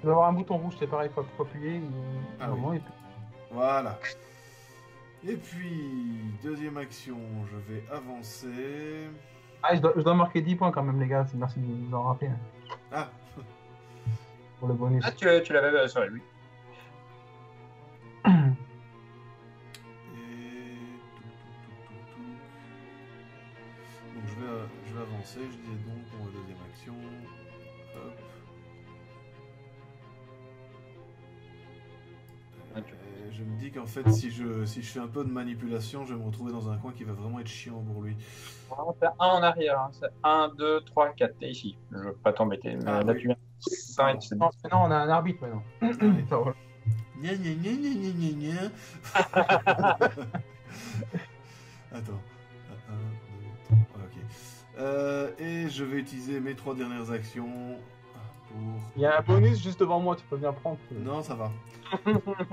tu vas avoir un bouton rouge, c'est pareil, il faut appuyer. Ah oui. Voilà. Et puis, deuxième action, je vais avancer. Ah, je dois marquer 10 points quand même, les gars. Merci de nous en rappeler. Hein. Ah. Pour le bonus. Ah, tu l'avais sur lui. Et... Donc je vais avancer, je disais donc pour la deuxième action. Hop. Et je me dis qu'en fait si je fais un peu de manipulation, je vais me retrouver dans un coin qui va vraiment être chiant pour lui. On va faire 1 en arrière. Hein. 1, 2, 3, 4. T'es ici. Je ne veux pas t'embêter. Mais là, oui. tu viens. 5, c'est Non, on a un arbitre maintenant. Gna gna gna gna gna gna gna. Attends. 1, 2, 3. Ok. Et je vais utiliser mes 3 dernières actions pour... Il y a un bonus juste devant moi, tu peux bien prendre. Non, ça va.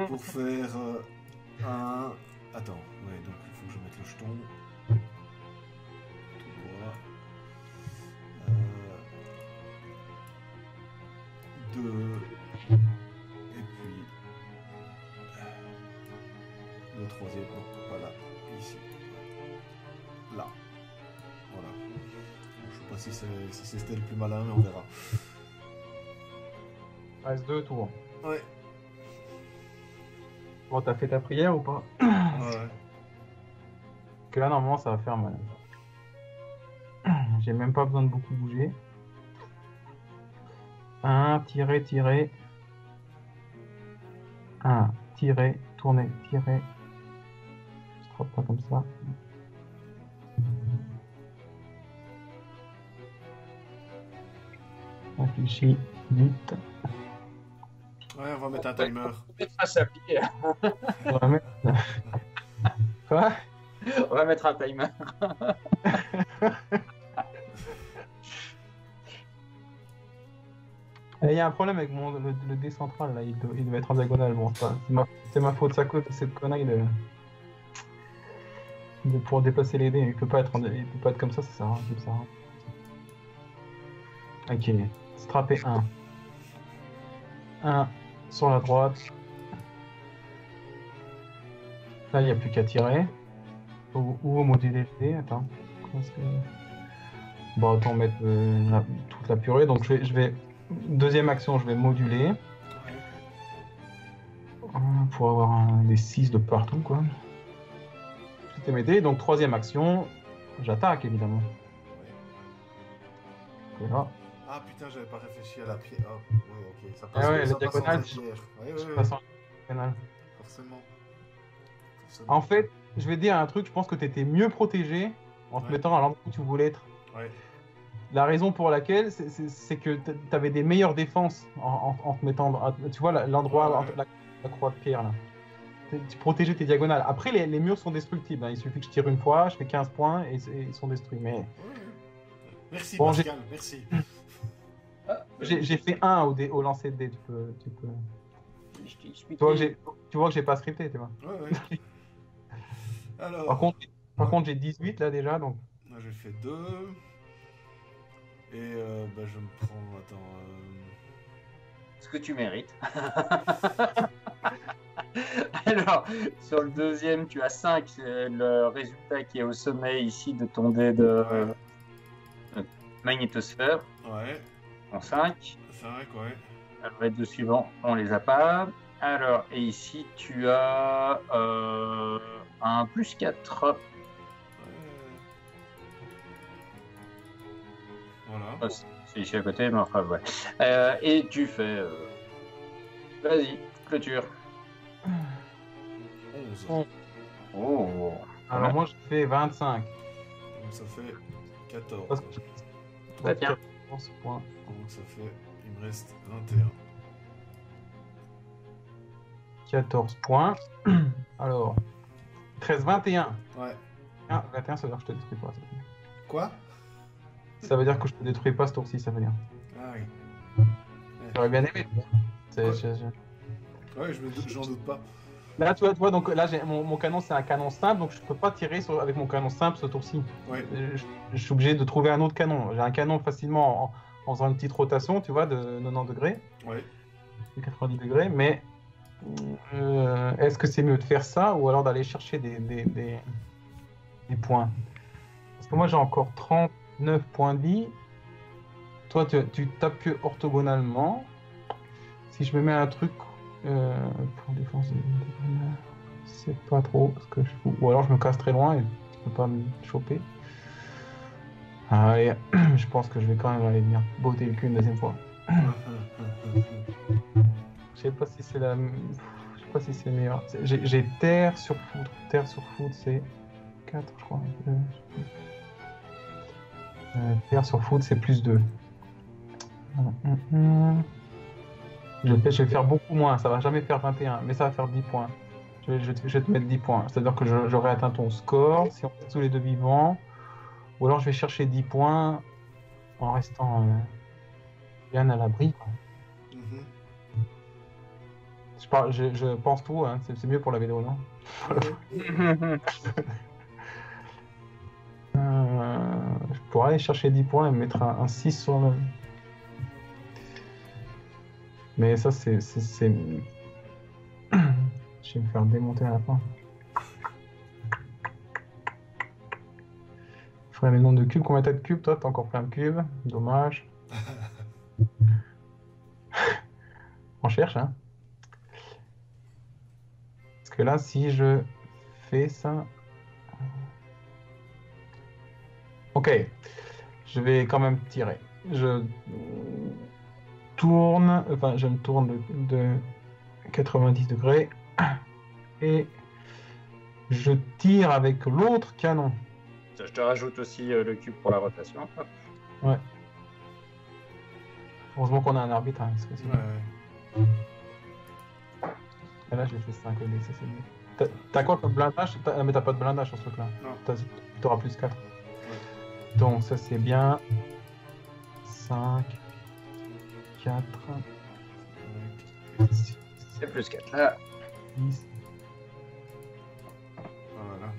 Pour faire un... Attends, ouais, donc il faut que je mette le jeton. Tout droit. 2. Et puis... Le troisième, non, pas là. Ici. Là. Voilà. Je sais pas si c'était le plus malin, mais on verra. Il reste 2 tours. Ouais. Bon, t'as fait ta prière ou pas? Ouais. Que là, normalement, ça va faire mal. J'ai même pas besoin de beaucoup bouger. 1, tirer, tirer. 1, tirer, tourner, tirer. Je ne pas comme ça. Réfléchis vite. Ouais, on va mettre un timer. Mettre à s'appliquer. On va mettre... Quoi? On va mettre un timer. Il y a un problème avec le dé central, là. Il devait être en diagonale. Bon, c'est ma faute, ça cause cette connerie de pouvoir déplacer les dés. Il peut pas être comme ça sert à rien. Ça. Ok, strapper 1. 1 sur la droite. Là, il n'y a plus qu'à tirer. Ou moduler les dés. Attends. Bon, autant mettre toute la purée. Donc, je vais... Deuxième action, je vais moduler. Pour avoir des 6 de partout, quoi. Tout est mété. Donc, troisième action, j'attaque, évidemment. Voilà. Ah putain, j'avais pas réfléchi à la pierre. Ah, ouais, ok. Ça passe, ouais, ça la passe diagonale, en pierre. Ouais. Forcément. En fait, je vais te dire un truc, je pense que tu étais mieux protégé en te mettant à l'endroit où tu voulais être. Ouais. La raison pour laquelle, c'est que tu avais des meilleures défenses en te mettant... Tu vois, l'endroit, entre la croix de pierre, là. Tu protégeais tes diagonales. Après, les murs sont destructibles. Hein. Il suffit que je tire une fois, je fais 15 points et ils sont détruits. Mais... Ouais. Merci, bon, Pascal, merci. J'ai fait 1 au lancer de dés. Tu peux... Tu vois que j'ai pas scripté, tu vois. Ouais. Alors... Par contre, j'ai 18 là déjà, donc... Moi, j'ai fait 2. Et je me prends... Attends... Ce que tu mérites. Alors, sur le deuxième, tu as 5. C'est le résultat qui est au sommet ici de ton dé de magnétosphère. Ouais. En 5. 5, ouais. Alors, les deux suivants, on les a pas. Alors, et ici, tu as un plus 4. Voilà. Oh, c'est ici à côté, mais enfin, ouais. Et tu fais... Vas-y, clôture. 11. Oh. Alors moi, je fais 25. Donc ça fait 14. Parce que Très bien. 14 points. Donc ça fait... Il me reste 21. 14 points. Alors, 13, 21. Ouais. Ah, 21, ça veut dire que je te détruis pas. Quoi? Ça veut dire que je te détruis pas ce tour-ci, ça veut dire. Ah oui. J'aurais bien aimé. Ouais, j'en doute pas. Là, tu vois, donc là, mon canon, c'est un canon simple, donc je peux pas tirer avec mon canon simple ce tour-ci. Ouais. Je suis obligé de trouver un autre canon. J'ai un canon facilement en faisant une petite rotation, tu vois, de 90 degrés. Ouais. De 90 degrés, mais est-ce que c'est mieux de faire ça ou alors d'aller chercher des points? Parce que moi, j'ai encore 39 points de vie. Toi, tu tapes que orthogonalement. Si je me mets un truc pour défense, c'est pas trop ce que je fous. Ou alors je me casse très loin et tu peux pas me choper. Allez, je pense que je vais quand même aller venir botter le cul une deuxième fois. Je sais pas si c'est la... Je sais pas si c'est meilleur. J'ai terre sur foudre. Terre sur foudre, c'est 4, je crois. Terre sur foudre, c'est plus 2. Je vais faire beaucoup moins. Ça va jamais faire 21, mais ça va faire 10 points. Je vais te mettre 10 points. C'est-à-dire que j'aurai atteint ton score si on est tous les deux vivants. Ou alors je vais chercher 10 points en restant bien à l'abri. Je pense tout, hein. C'est mieux pour la vidéo, non? Je pourrais aller chercher 10 points et me mettre un 6 sur le... Mais ça, c'est... Je vais me faire démonter à la fin. Je ferai les nombres de cubes. Combien t'as de cubes, toi? T'as encore plein de cubes. Dommage. cherche. Hein. Parce que là, si je fais ça... Ok, je vais quand même tirer. Je tourne, enfin je me tourne de 90 degrés et je tire avec l'autre canon. Je te rajoute aussi le cube pour la rotation. Hop. Ouais. Heureusement qu'on a un arbitre. Hein, parce que sinon- Et là j'ai fait 5 au dé, ça c'est mieux. T'as quoi comme blindage? Mais t'as pas de blindage sur ce truc là. Non. T'auras plus 4. Donc ça c'est bien. 5, 4, C'est plus 4 là. 10, Voilà.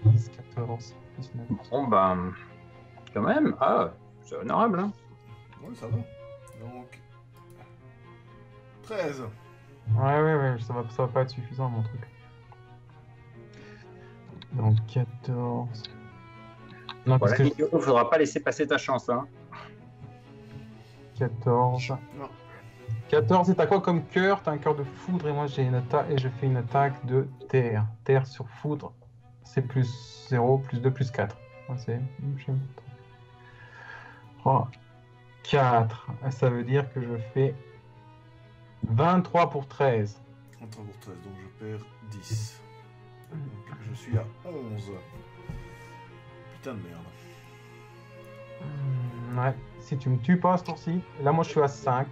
10, 14, 19. Bon, ben, quand même, c'est honorable. Hein. Ouais, ça va. Donc, 13. Ouais, ça va pas être suffisant mon truc. Donc 14. Non, parce Voilà, que il ne faudra pas laisser passer ta chance. Hein. 14. Non. 14, et t'as quoi comme cœur? T'as un cœur de foudre et moi j'ai une attaque et je fais une attaque de terre. Terre sur foudre, c'est plus 0, plus 2, plus 4. Ouais, c'est 3, 4. Ça veut dire que je fais 23 pour 13. 33 pour 13, donc je perds 10. Donc je suis à 11. Putain de merde. Ouais, si tu me tues pas ce tour-ci, là moi je suis à 5.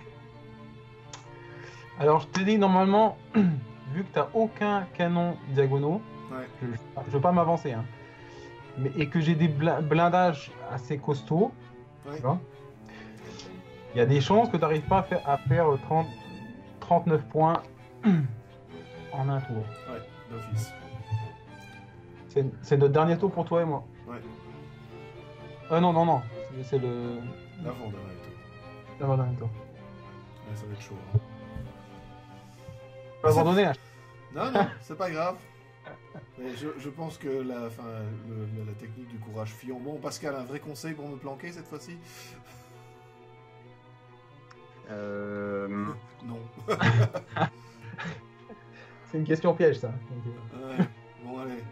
Alors je t'ai dit normalement, vu que t'as aucun canon diagonaux, Ouais. je veux pas m'avancer, hein, et que j'ai des blindages assez costauds, Ouais. tu vois, il y a des chances que tu n'arrives pas à faire 39 points en un tour. Ouais, d'office. C'est notre dernier tour pour toi et moi. Ouais. Non, c'est le... L'avant-dernier tour. l'avant-dernier tour. Ouais, ça va être chaud. Hein. Tu vas abandonner, hein. Non, c'est pas grave. Mais je pense que la technique du courage fiant. Bon, Pascal, un vrai conseil pour me planquer cette fois-ci? Non. C'est une question piège, ça. Ouais, bon, allez.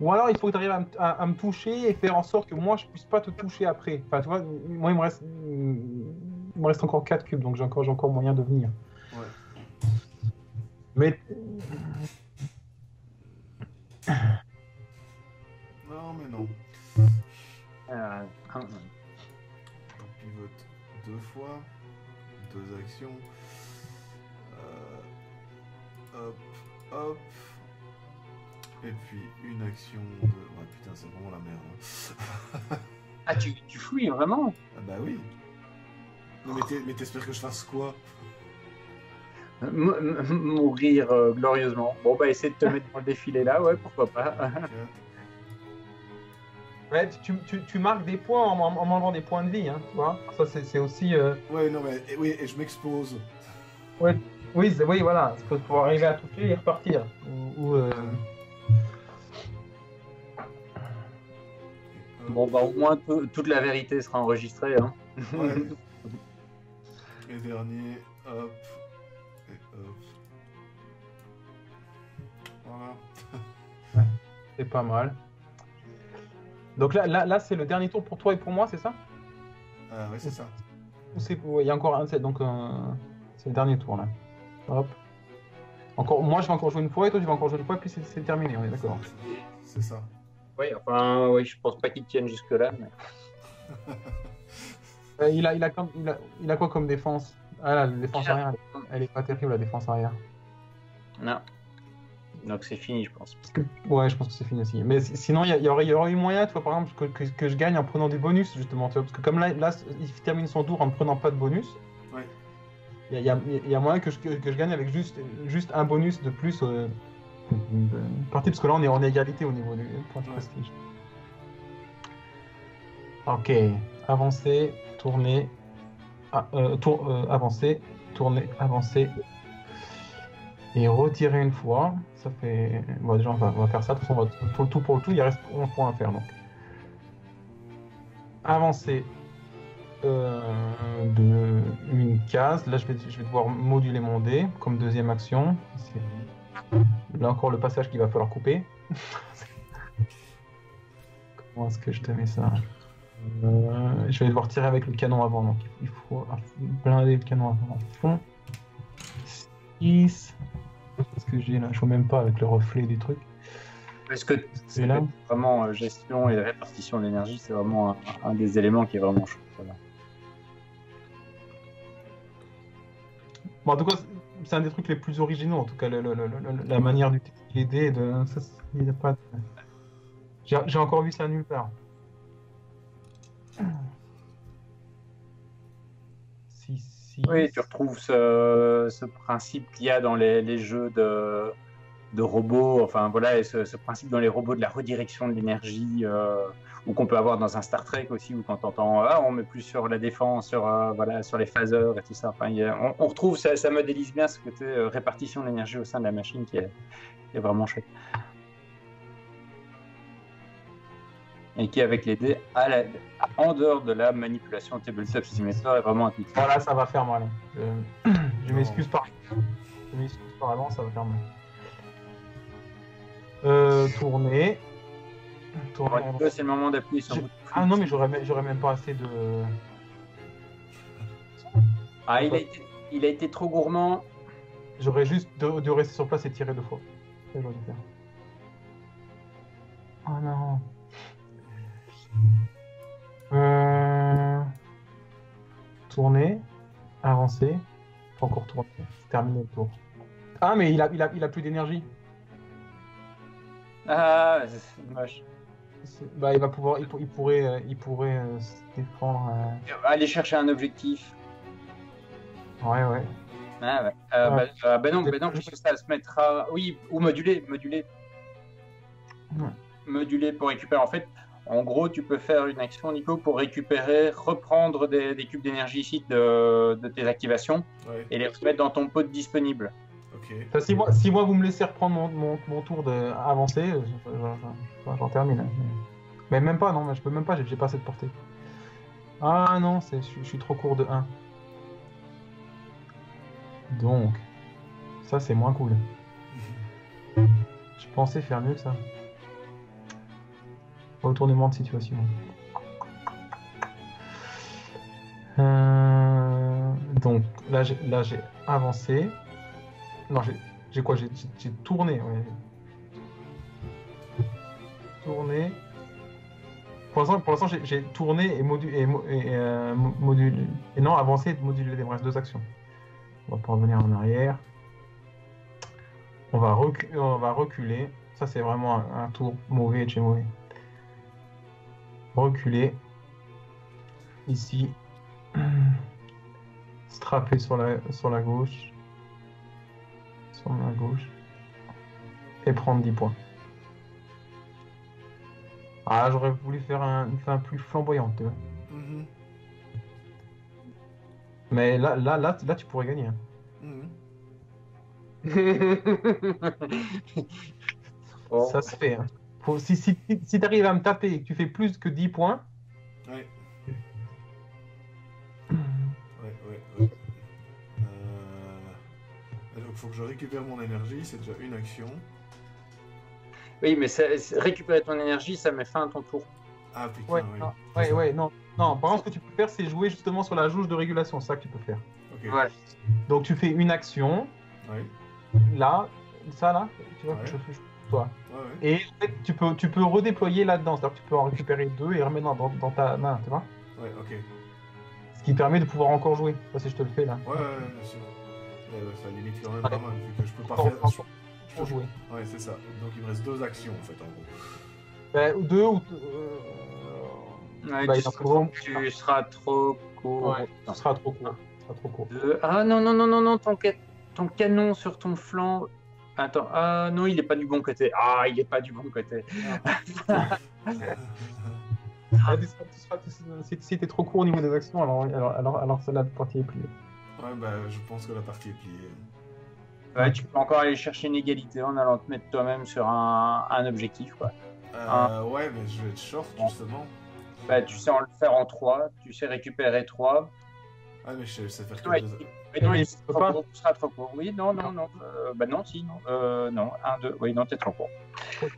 Ou alors il faut que tu arrives à me toucher et faire en sorte que moi je puisse pas te toucher après. Enfin, tu vois, moi il me reste encore 4 cubes, donc j'ai encore moyen de venir. Ouais. Mais Non, mais non. Un. On pivote 2 fois. 2 actions. Hop, hop. Et puis une action de... Ouais, putain, c'est vraiment la merde. Ah, tu fouilles vraiment? Ah bah oui. Non, mais t'espères que je fasse quoi? Mourir glorieusement. Bon, bah, essaie de te mettre dans le défilé là, ouais, pourquoi pas. ouais, tu marques des points en m'enlevant des points de vie, hein, tu vois. Ça c'est aussi... Ouais, non, mais oui, et je m'expose. Ouais, oui, voilà. Il faut pouvoir arriver à toucher et repartir. Bon, bah, au moins, toute la vérité sera enregistrée. Hein. Ouais. Et dernier, hop. Et hop. Voilà. C'est pas mal. Donc là c'est le dernier tour pour toi et pour moi, c'est ça? Ouais, c'est ça. Ou il y a encore un, donc c'est le dernier tour là. Hop. Moi je vais encore jouer une fois et toi tu vas encore jouer une fois, puis c'est terminé, on est d'accord. C'est ça. Oui, enfin, oui, je pense pas qu'il tienne jusque-là. Mais... il a quoi comme défense? Ah là, la défense arrière, elle est pas terrible, la défense arrière. Non. Donc c'est fini, je pense. Ouais, je pense que c'est fini aussi. Mais sinon, il y aurait eu moyen, tu vois, par exemple, que je gagne en prenant des bonus, justement. Tu vois, parce que comme là, il termine son tour en ne prenant pas de bonus. Ouais. Il y a moyen que je gagne avec juste un bonus de plus partie, parce que là, on est en égalité au niveau du point de prestige. Ok. Avancer, tourner. Avancer, tourner, avancer. Et retirer une fois, ça fait... Bon, déjà, on va faire ça, de toute façon, pour le tout, il reste 11 points à faire, donc. avancer de une case. Là, je vais devoir moduler mon dé comme deuxième action. Là encore le passage qu'il va falloir couper. Comment est-ce que je te mets ça? Je vais devoir tirer avec le canon avant, donc il faut blinder le canon avant. Fond. 6. Qu'est-ce que j'ai là? Je vois même pas avec le reflet du truc. Est-ce que c'est là vraiment gestion et répartition de l'énergie, c'est vraiment un des éléments qui est vraiment chaud. Voilà. Bon, en tout cas, c'est un des trucs les plus originaux, en tout cas, la manière d'utiliser les dés. Ça, il y a pas de... J'ai encore vu ça nulle part. 6. Oui, tu retrouves ce principe qu'il y a dans les jeux de robots, enfin voilà, et ce principe dans les robots de la redirection de l'énergie, ou qu'on peut avoir dans un Star Trek aussi, où quand on entend on met plus sur la défense, voilà, sur les phaseurs et tout ça. Enfin, on retrouve ça modélise bien ce côté répartition de l'énergie au sein de la machine qui est vraiment chouette. Et qui, avec les dés, en dehors de la manipulation tabletop simulator, est vraiment intuitif. Voilà, ça va faire mal. Je m'excuse par avance, ça va faire mal. Tourner. C'est le moment d'appuyer sur. Ah non, mais j'aurais même pas assez de. Ah, il a été trop gourmand. J'aurais juste de rester sur place et tirer 2 fois. Ça, j'aurais dû faire. Oh non. Tourner, avancer, encore tourner, terminer le tour. Ah mais il a plus d'énergie. Ah, c'est dommage. Bah il pourrait se défendre. Aller chercher un objectif. Ouais. Ah ouais. Bah non, puisque ça se mettra. Oui, ou moduler. Ouais. Moduler pour récupérer. En fait, en gros, tu peux faire une action, Nico, pour reprendre des cubes d'énergie ici de tes activations, Ouais. et les remettre dans ton pot disponible. Ok. Enfin, si moi vous me laissez reprendre mon tour d'avancer, j'en termine. Mais même pas, non, je peux même pas, j'ai pas cette portée. Ah non, je suis trop court de 1. Donc, ça c'est moins cool. Je pensais faire mieux que ça. Retournement de situation. Donc là j'ai avancé. Non, j'ai quoi? J'ai tourné. Ouais. Tourné. Pour l'instant j'ai tourné et modulé. Et non, avancé et modulé. Il me reste 2 actions. On va pas revenir en arrière. On va reculer. Ça c'est vraiment un tour mauvais de chez mauvais. Reculer. Ici. Strapper sur la gauche. Sur la gauche. Et prendre 10 points. Ah, j'aurais voulu faire une fin plus flamboyante. Mhm. Mais là, tu pourrais gagner. Hein. Oh. Ça se fait. Hein. Si tu arrives à me taper et que tu fais plus que 10 points. Ouais. Donc, faut que je récupère mon énergie, c'est déjà une action. Oui, mais récupérer ton énergie, ça met fin à ton tour. Ah putain, Ouais, oui. non. Par contre, ce que tu peux faire, c'est jouer justement sur la jauge de régulation. C'est ça que tu peux faire. Ok. Ouais. Donc, tu fais une action. Ouais. Là, ça là, tu vois, Ouais. je fais toi. Ouais. Et en fait, tu peux redéployer là-dedans. C'est-à-dire que tu peux en récupérer 2 et remettre dans ta main, tu vois. Ouais, ok. Ce qui permet de pouvoir encore jouer. Ça, si je te le fais là. Ouais, bien sûr. Ça limite quand même Ouais. pas mal, vu que je peux pas Encore- faire. encore Je pour peux- jouer. Ouais, c'est ça. Donc il me reste 2 actions en fait, en gros. Ben, 2 ou. Ouais, Bah, tu, il en faut tu seras trop court. Ouais, ça sera trop court. Ah non, ton canon sur ton flanc. Attends, ah non, il est pas du bon côté. Ah, il est pas du bon côté. Si t'es trop court au niveau des actions, alors celle-là, la partie est pliée. Ouais, bah je pense que la partie est pliée. Ouais, tu peux encore aller chercher une égalité en allant te mettre toi-même sur un objectif, quoi. Ouais, mais je vais être short justement. Bah, tu sais en le faire en 3, tu sais récupérer 3. Ah, mais je sais faire que Ouais, 2. mais non, Mais tu tu peux pas. seras trop court. Oui, non. Bah non, si, non. Non, 1, 2. Oui, non, t'es trop court.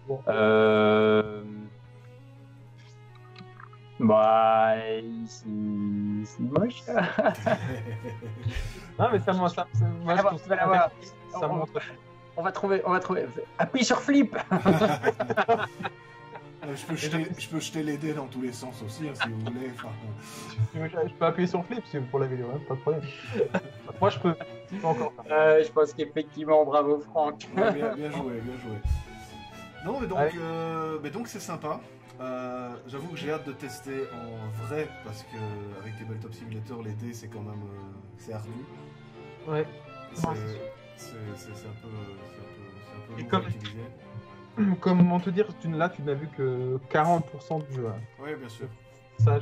Bon. Bah, c'est moche. Non, mais moi, je trouve ça Voilà. intéressant. Ça montre. On va trouver. Appuie sur flip. Je peux jeter les dés dans tous les sens aussi, hein, si vous voulez. Enfin, Je peux appuyer sur flip pour la vidéo, hein, pas de problème. Moi, je peux encore. Je pense qu'effectivement, bravo Franck. ouais, bien joué. Non, mais donc c'est sympa. J'avoue que j'ai hâte de tester en vrai parce que avec Tabletop Simulator, les dés c'est quand même c'est ardu. Ouais. C'est un peu Et lourd comme- à utiliser. Comment te dire, tu n'as vu que 40% du jeu. Hein. Oui, bien sûr. Ça,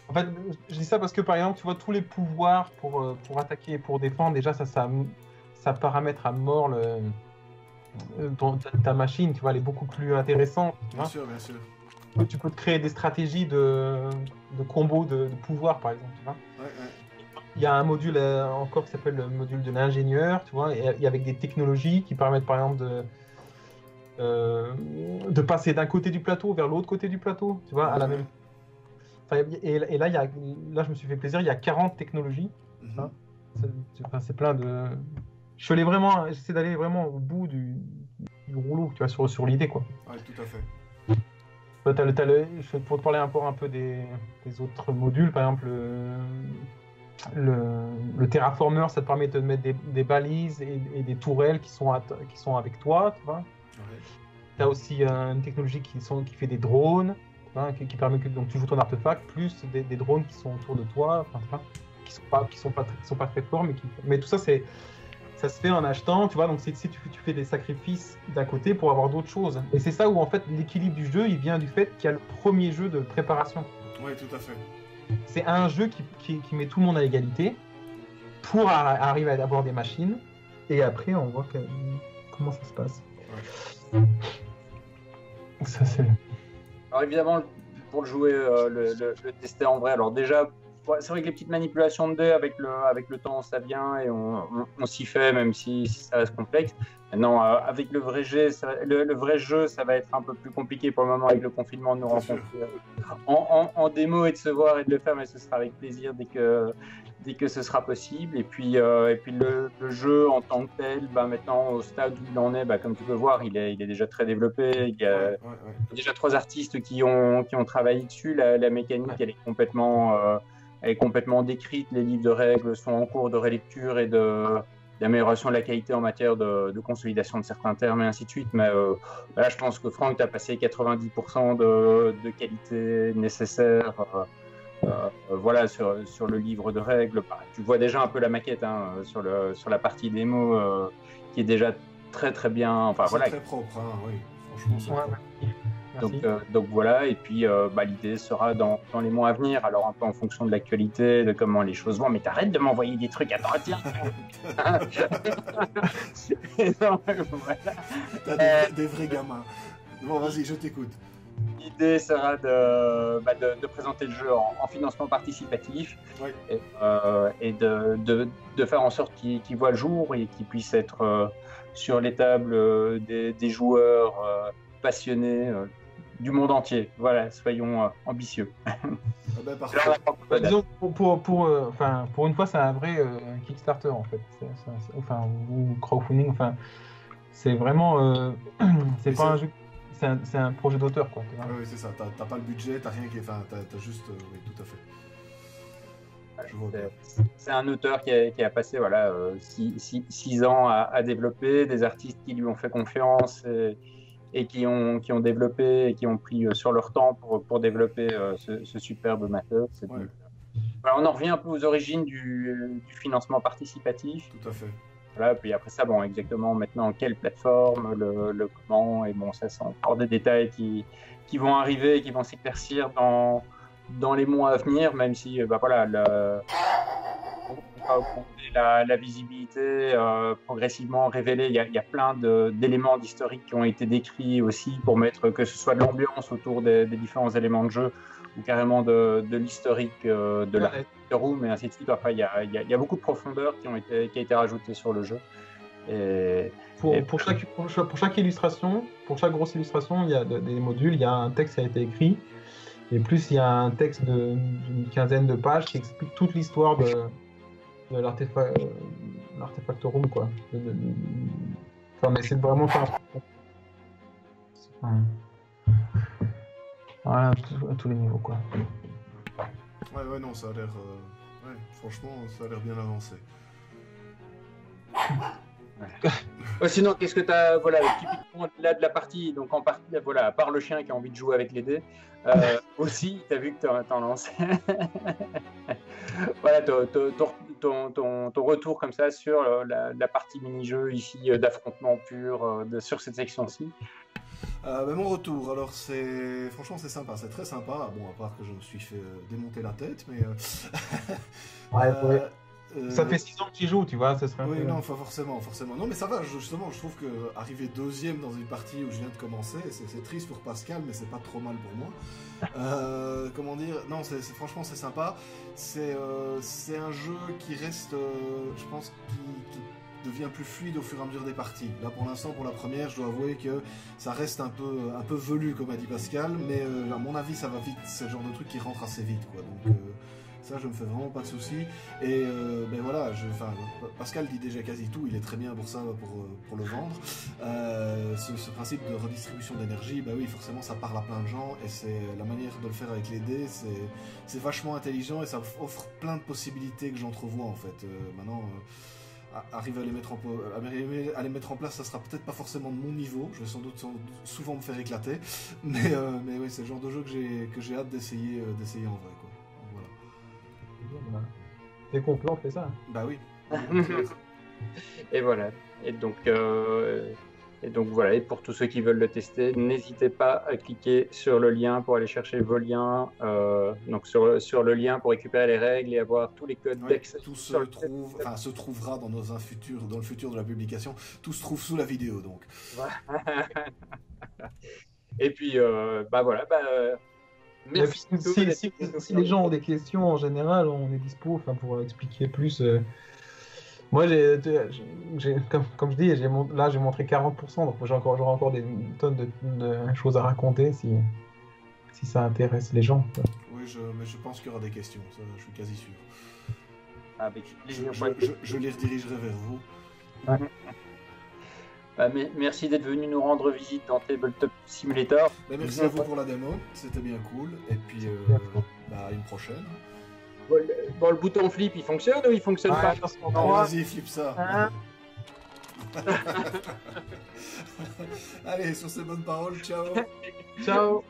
en fait, je dis ça parce que par exemple, tu vois, tous les pouvoirs pour attaquer et pour défendre, déjà, ça paramètre à mort ta machine, tu vois, elle est beaucoup plus intéressante. Tu vois. Bien sûr. Tu peux te créer des stratégies de combos de pouvoirs, par exemple. Tu vois. Ouais. Il y a un module encore qui s'appelle le module de l'ingénieur, tu vois, et avec des technologies qui permettent, par exemple, de passer d'un côté du plateau vers l'autre côté du plateau, tu vois, à la même. Enfin, et là, là, je me suis fait plaisir, il y a 40 technologies. Mhm. C'est plein de. J'essaie d'aller vraiment au bout du rouleau, tu vois, sur l'idée, quoi. Ouais, tout à fait. Pour te parler un peu des autres modules, par exemple, le terraformer, ça te permet de mettre des balises et des tourelles qui sont avec toi, tu vois. Ouais. Tu as aussi une technologie qui fait des drones, tu vois, qui permet que donc, tu joues ton artefact, plus des drones qui sont autour de toi, enfin, tu vois, qui sont pas très forts, mais tout ça, ça se fait en achetant, tu vois, donc si tu fais des sacrifices d'un côté pour avoir d'autres choses. Et c'est ça où, en fait, l'équilibre du jeu, il vient du fait qu'il y a le premier jeu de préparation. Oui, tout à fait. C'est un jeu qui met tout le monde à égalité pour arriver à avoir des machines. Et après, on voit comment ça se passe. Ouais. Ça, c'est... Alors évidemment, pour le jouer, le tester en vrai, alors déjà, c'est vrai que les petites manipulations de dés avec le temps, ça vient et on s'y fait, même si ça reste complexe. Maintenant, avec le vrai jeu, ça va être un peu plus compliqué pour le moment avec le confinement de nous rencontrer en démo et de se voir et de le faire, mais ce sera avec plaisir dès que ce sera possible. Et puis le jeu en tant que tel, maintenant au stade où il en est, comme tu peux voir, il est déjà très développé. Il y a déjà 3 artistes qui ont travaillé dessus. La mécanique, elle est complètement décrite. Les livres de règles sont en cours de relecture et d'amélioration de la qualité en matière de consolidation de certains termes et ainsi de suite. Mais là, je pense que Franck, tu as passé 90% de qualité nécessaire voilà, sur le livre de règles. Tu vois déjà un peu la maquette sur la partie démo qui est déjà très très bien. Enfin, c'est voilà. très propre, hein, oui. Franchement, c'est propre. Donc voilà, et puis l'idée sera dans les mois à venir, alors un peu en fonction de l'actualité, de comment les choses vont, mais t'arrêtes de m'envoyer des trucs à droite, tiens. Non, voilà. T'as des vrais gamins. Bon, vas-y, je t'écoute. L'idée sera de présenter le jeu en financement participatif Oui. et de faire en sorte qu'il voit le jour et qu'il puisse être sur les tables des joueurs passionnés du monde entier. Voilà, soyons ambitieux. Parfait. disons, pour une fois, c'est un vrai Kickstarter, en fait. Ou crowdfunding, c'est vraiment... c'est pas un jeu... C'est un projet d'auteur, quoi. Oui, c'est ça. T'as pas le budget, t'as rien qui est... Enfin, t'as juste... oui, tout à fait. C'est un auteur qui a passé 6 ans à développer, des artistes qui lui ont fait confiance et qui ont développé et qui ont pris sur leur temps pour développer ce superbe matos. Ouais. On en revient un peu aux origines du financement participatif. Tout à fait. Voilà, puis après ça, exactement maintenant, quelle plateforme, le comment, et ça c'est encore des détails qui vont arriver et qui vont s'éclaircir dans les mois à venir, même si la visibilité progressivement révélée. Il y a plein d'éléments d'historique qui ont été décrits aussi pour mettre que ce soit de l'ambiance autour des différents éléments de jeu ou carrément de l'historique de la room et ainsi de suite. Enfin, il y a beaucoup de profondeur qui a été rajoutée sur le jeu. Et pour chaque illustration, pour chaque grosse illustration, il y a des modules, il y a un texte qui a été écrit, et plus il y a un texte d'une quinzaine de pages qui explique toute l'histoire de l'artefactorum, quoi. Enfin, on essaie de vraiment faire voilà, à tous les niveaux, quoi. Ouais, non, ça a l'air... ouais, franchement, ça a l'air bien avancé. Sinon, qu'est-ce que tu as, voilà, typiquement là de la partie, donc en partie, voilà, à part le chien qui a envie de jouer avec les dés, aussi, tu as vu que tu en lancé. Voilà, ton retour comme ça sur la partie mini-jeu ici d'affrontement pur sur cette section-ci. Mon retour, alors franchement c'est sympa, c'est très sympa, bon à part que je me suis fait démonter la tête, mais... ouais. Ça fait 6 ans que tu joues, tu vois, ça serait... Oui, non, forcément. Non, mais ça va, justement, je trouve qu'arriver deuxième dans une partie où je viens de commencer, c'est triste pour Pascal, mais c'est pas trop mal pour moi. Comment dire, non, franchement c'est sympa, c'est un jeu qui reste, je pense, qui devient plus fluide au fur et à mesure des parties. Là, pour l'instant, pour la première, je dois avouer que ça reste un peu velu, comme a dit Pascal, mais à mon avis, ça va vite. C'est le genre de truc qui rentre assez vite, quoi. Donc, ça, je me fais vraiment pas de soucis. Et ben voilà, Pascal dit déjà quasi tout, il est très bien pour ça, pour le vendre. Ce principe de redistribution d'énergie, ben oui, forcément, ça parle à plein de gens, et c'est la manière de le faire avec les dés, c'est vachement intelligent, et ça offre plein de possibilités que j'entrevois, en fait. Maintenant... arriver à les mettre en place, ça sera peut-être pas forcément de mon niveau, je vais sans doute souvent me faire éclater, mais oui, c'est le genre de jeu que j'ai hâte d'essayer en vrai, quoi. Voilà. Dès qu'on peut, on fait ça. Bah oui. Et voilà. Et donc voilà. Et pour tous ceux qui veulent le tester, n'hésitez pas à cliquer sur le lien pour aller chercher vos liens. Donc sur le lien pour récupérer les règles et avoir tous les codes d'accès. Tout se trouvera dans le futur de la publication. Tout se trouve sous la vidéo, donc. Et puis bah voilà. Merci. Si les gens ont des questions, en général, on est dispo pour expliquer plus. Moi, comme je dis, j'ai montré 40%, donc j'aurai encore des tonnes de choses à raconter si ça intéresse les gens. Oui, mais je pense qu'il y aura des questions, ça, je suis quasi sûr. Avec plaisir. Je les redirigerai vers vous. Merci d'être venu nous rendre visite dans Tabletop Simulator. Merci à vous pour la démo, c'était bien cool. Et puis, une prochaine. Bon, le bouton flip, il fonctionne ou il fonctionne pas? Non, vas-y, flip ça. Allez, sur ces bonnes paroles, ciao. Ciao.